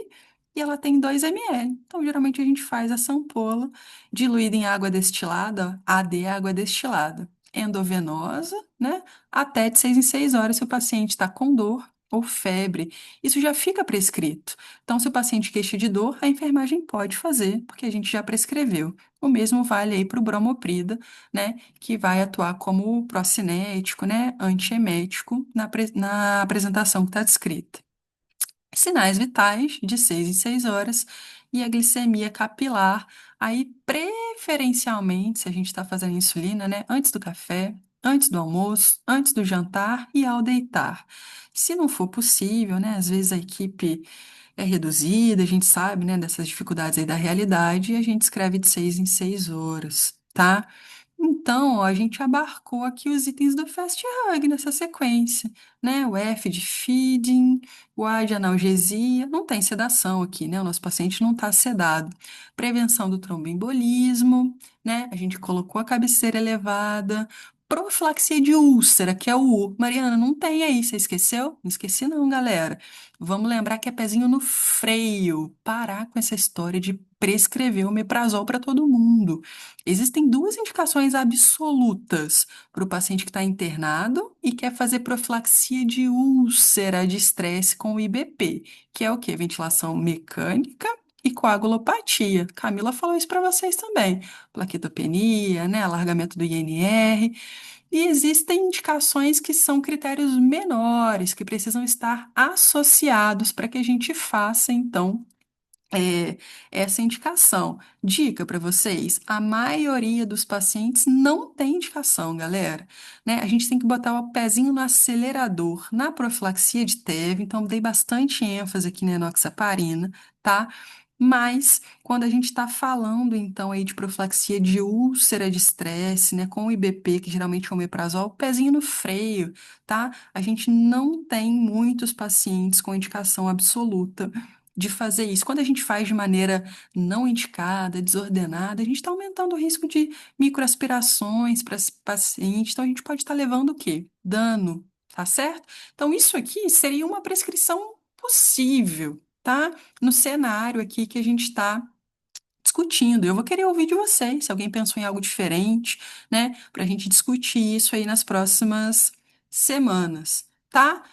e ela tem 2 ml. Então, geralmente a gente faz essa ampola diluída em água destilada, AD, água destilada, endovenosa, né, até de 6 em 6 horas se o paciente está com dor ou febre. Isso já fica prescrito. Então, se o paciente queixa de dor, a enfermagem pode fazer, porque a gente já prescreveu. O mesmo vale aí para o bromoprida, né, que vai atuar como procinético, né, antiemético na apresentação que está descrita. Sinais vitais de 6 em 6 horas e a glicemia capilar, aí preferencialmente, se a gente está fazendo insulina, né, antes do café, antes do almoço, antes do jantar e ao deitar. Se não for possível, né, às vezes a equipe é reduzida, a gente sabe, né, dessas dificuldades aí da realidade e a gente escreve de 6 em 6 horas, tá? Então, ó, a gente abarcou aqui os itens do Fast Hug nessa sequência, né? O F de feeding, o A de analgesia, não tem sedação aqui, né? O nosso paciente não está sedado. Prevenção do tromboembolismo, né? A gente colocou a cabeceira elevada. Profilaxia de úlcera, que é o U. Mariana, não tem aí, você esqueceu? Não esqueci não, galera. Vamos lembrar que é pezinho no freio. Parar com essa história de prescrever o omeprazol para todo mundo. Existem duas indicações absolutas para o paciente que está internado e quer fazer profilaxia de úlcera de estresse com o IBP, que é o quê? Ventilação mecânica e coagulopatia. Camila falou isso para vocês também. Plaquetopenia, né? Alargamento do INR. E existem indicações que são critérios menores, que precisam estar associados para que a gente faça, então, é, essa indicação. Dica para vocês: a maioria dos pacientes não tem indicação, galera. Né? A gente tem que botar o pezinho no acelerador na profilaxia de TEV, então dei bastante ênfase aqui na enoxaparina, tá? Mas quando a gente está falando então aí de profilaxia de úlcera de estresse, né, com o IBP, que geralmente é o omeprazol, pezinho no freio, tá? A gente não tem muitos pacientes com indicação absoluta de fazer isso. Quando a gente faz de maneira não indicada, desordenada, a gente está aumentando o risco de microaspirações para esse paciente. Então, a gente pode estar levando o quê? Dano, tá certo? Então, isso aqui seria uma prescrição possível, tá? No cenário aqui que a gente está discutindo. Eu vou querer ouvir de vocês, se alguém pensou em algo diferente, né? Para a gente discutir isso aí nas próximas semanas, tá?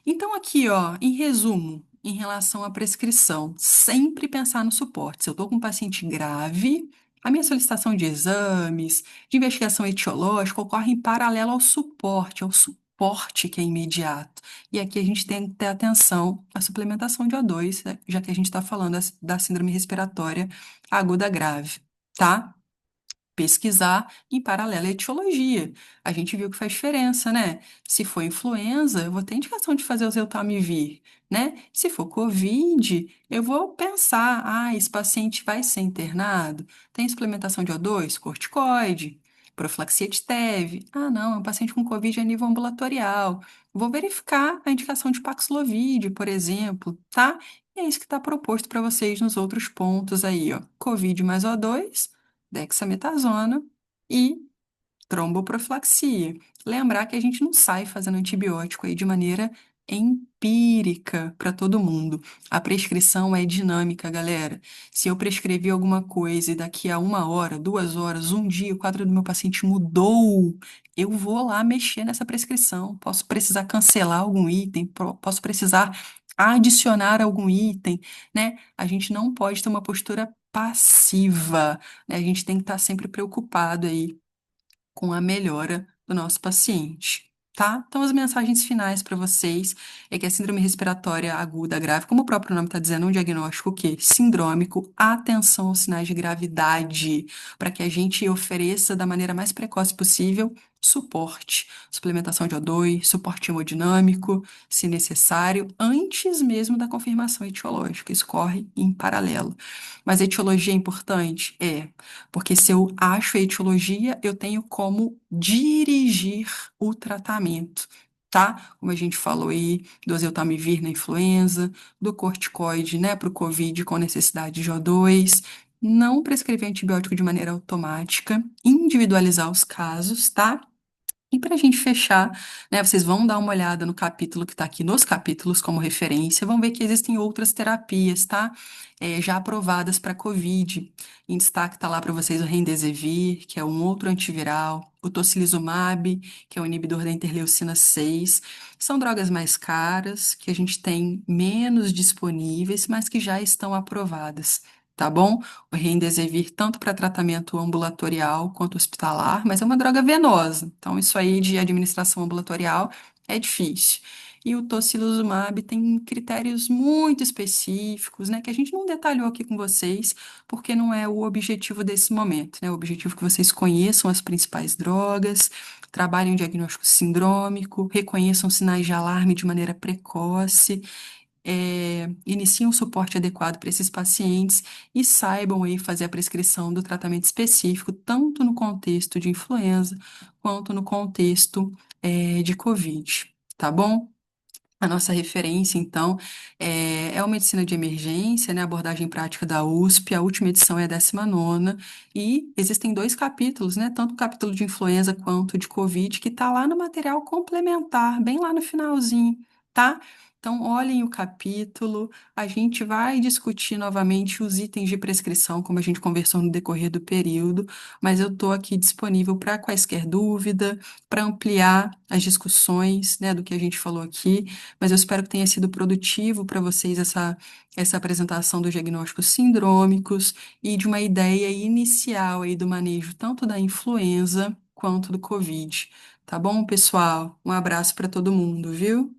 Então, aqui, ó, em resumo, em relação à prescrição, sempre pensar no suporte. Se eu estou com um paciente grave, a minha solicitação de exames, de investigação etiológica, ocorre em paralelo ao suporte que é imediato. E aqui a gente tem que ter atenção à suplementação de O2, né, já que a gente está falando da síndrome respiratória aguda grave, tá? Pesquisar em paralelo à etiologia. A gente viu que faz diferença, né? Se for influenza, eu vou ter indicação de fazer o Zeltamivir, né? Se for COVID, eu vou pensar, esse paciente vai ser internado? Tem suplementação de O2, corticoide, profilaxia de TEV. Não, é um paciente com COVID a nível ambulatorial. Vou verificar a indicação de Paxlovid, por exemplo, tá? E é isso que está proposto para vocês nos outros pontos aí, ó. COVID mais O2, dexametasona e tromboprofilaxia. Lembrar que a gente não sai fazendo antibiótico aí de maneira empírica para todo mundo. A prescrição é dinâmica, galera. Se eu prescrevi alguma coisa e daqui a 1 hora, 2 horas, um dia, o quadro do meu paciente mudou, eu vou lá mexer nessa prescrição. Posso precisar cancelar algum item, posso precisar adicionar algum item, né? A gente não pode ter uma postura passiva, né? A gente tem que estar sempre preocupado aí com a melhora do nosso paciente, tá? Então, as mensagens finais para vocês é que a síndrome respiratória aguda grave, como o próprio nome está dizendo, é um diagnóstico o quê? Sindrômico, atenção aos sinais de gravidade, para que a gente ofereça da maneira mais precoce possível suporte, suplementação de O2, suporte hemodinâmico, se necessário, antes mesmo da confirmação etiológica. Isso corre em paralelo. Mas a etiologia é importante? É. Porque se eu acho a etiologia, eu tenho como dirigir o tratamento, tá? Como a gente falou aí, do oseltamivir na influenza, do corticoide, né, para o COVID com necessidade de O2. Não prescrever antibiótico de maneira automática, individualizar os casos, tá? E para a gente fechar, né, vocês vão dar uma olhada no capítulo que está aqui nos capítulos como referência, vão ver que existem outras terapias, tá? Já aprovadas para COVID. Em destaque está lá para vocês o Remdesivir, que é um outro antiviral, o Tocilizumab, que é um inibidor da interleucina 6. São drogas mais caras, que a gente tem menos disponíveis, mas que já estão aprovadas. Tá bom? O Remdesivir tanto para tratamento ambulatorial quanto hospitalar, mas é uma droga venosa. Então, isso aí de administração ambulatorial é difícil. E o tocilizumab tem critérios muito específicos, né, que a gente não detalhou aqui com vocês, porque não é o objetivo desse momento, né? O objetivo é que vocês conheçam as principais drogas, trabalhem o diagnóstico sindrômico, reconheçam sinais de alarme de maneira precoce, iniciem um suporte adequado para esses pacientes e saibam aí fazer a prescrição do tratamento específico, tanto no contexto de influenza quanto no contexto, de Covid, tá bom? A nossa referência, então, é o Medicina de Emergência, né, abordagem prática da USP. A última edição é a 19ª, e existem dois capítulos, né, tanto o capítulo de influenza quanto de Covid, que está lá no material complementar, bem lá no finalzinho, tá? Então, olhem o capítulo, a gente vai discutir novamente os itens de prescrição, como a gente conversou no decorrer do período, mas eu estou aqui disponível para quaisquer dúvida, para ampliar as discussões, né, do que a gente falou aqui, mas eu espero que tenha sido produtivo para vocês essa apresentação dos diagnósticos sindrômicos e de uma ideia inicial aí do manejo tanto da influenza quanto do Covid. Tá bom, pessoal? Um abraço para todo mundo, viu?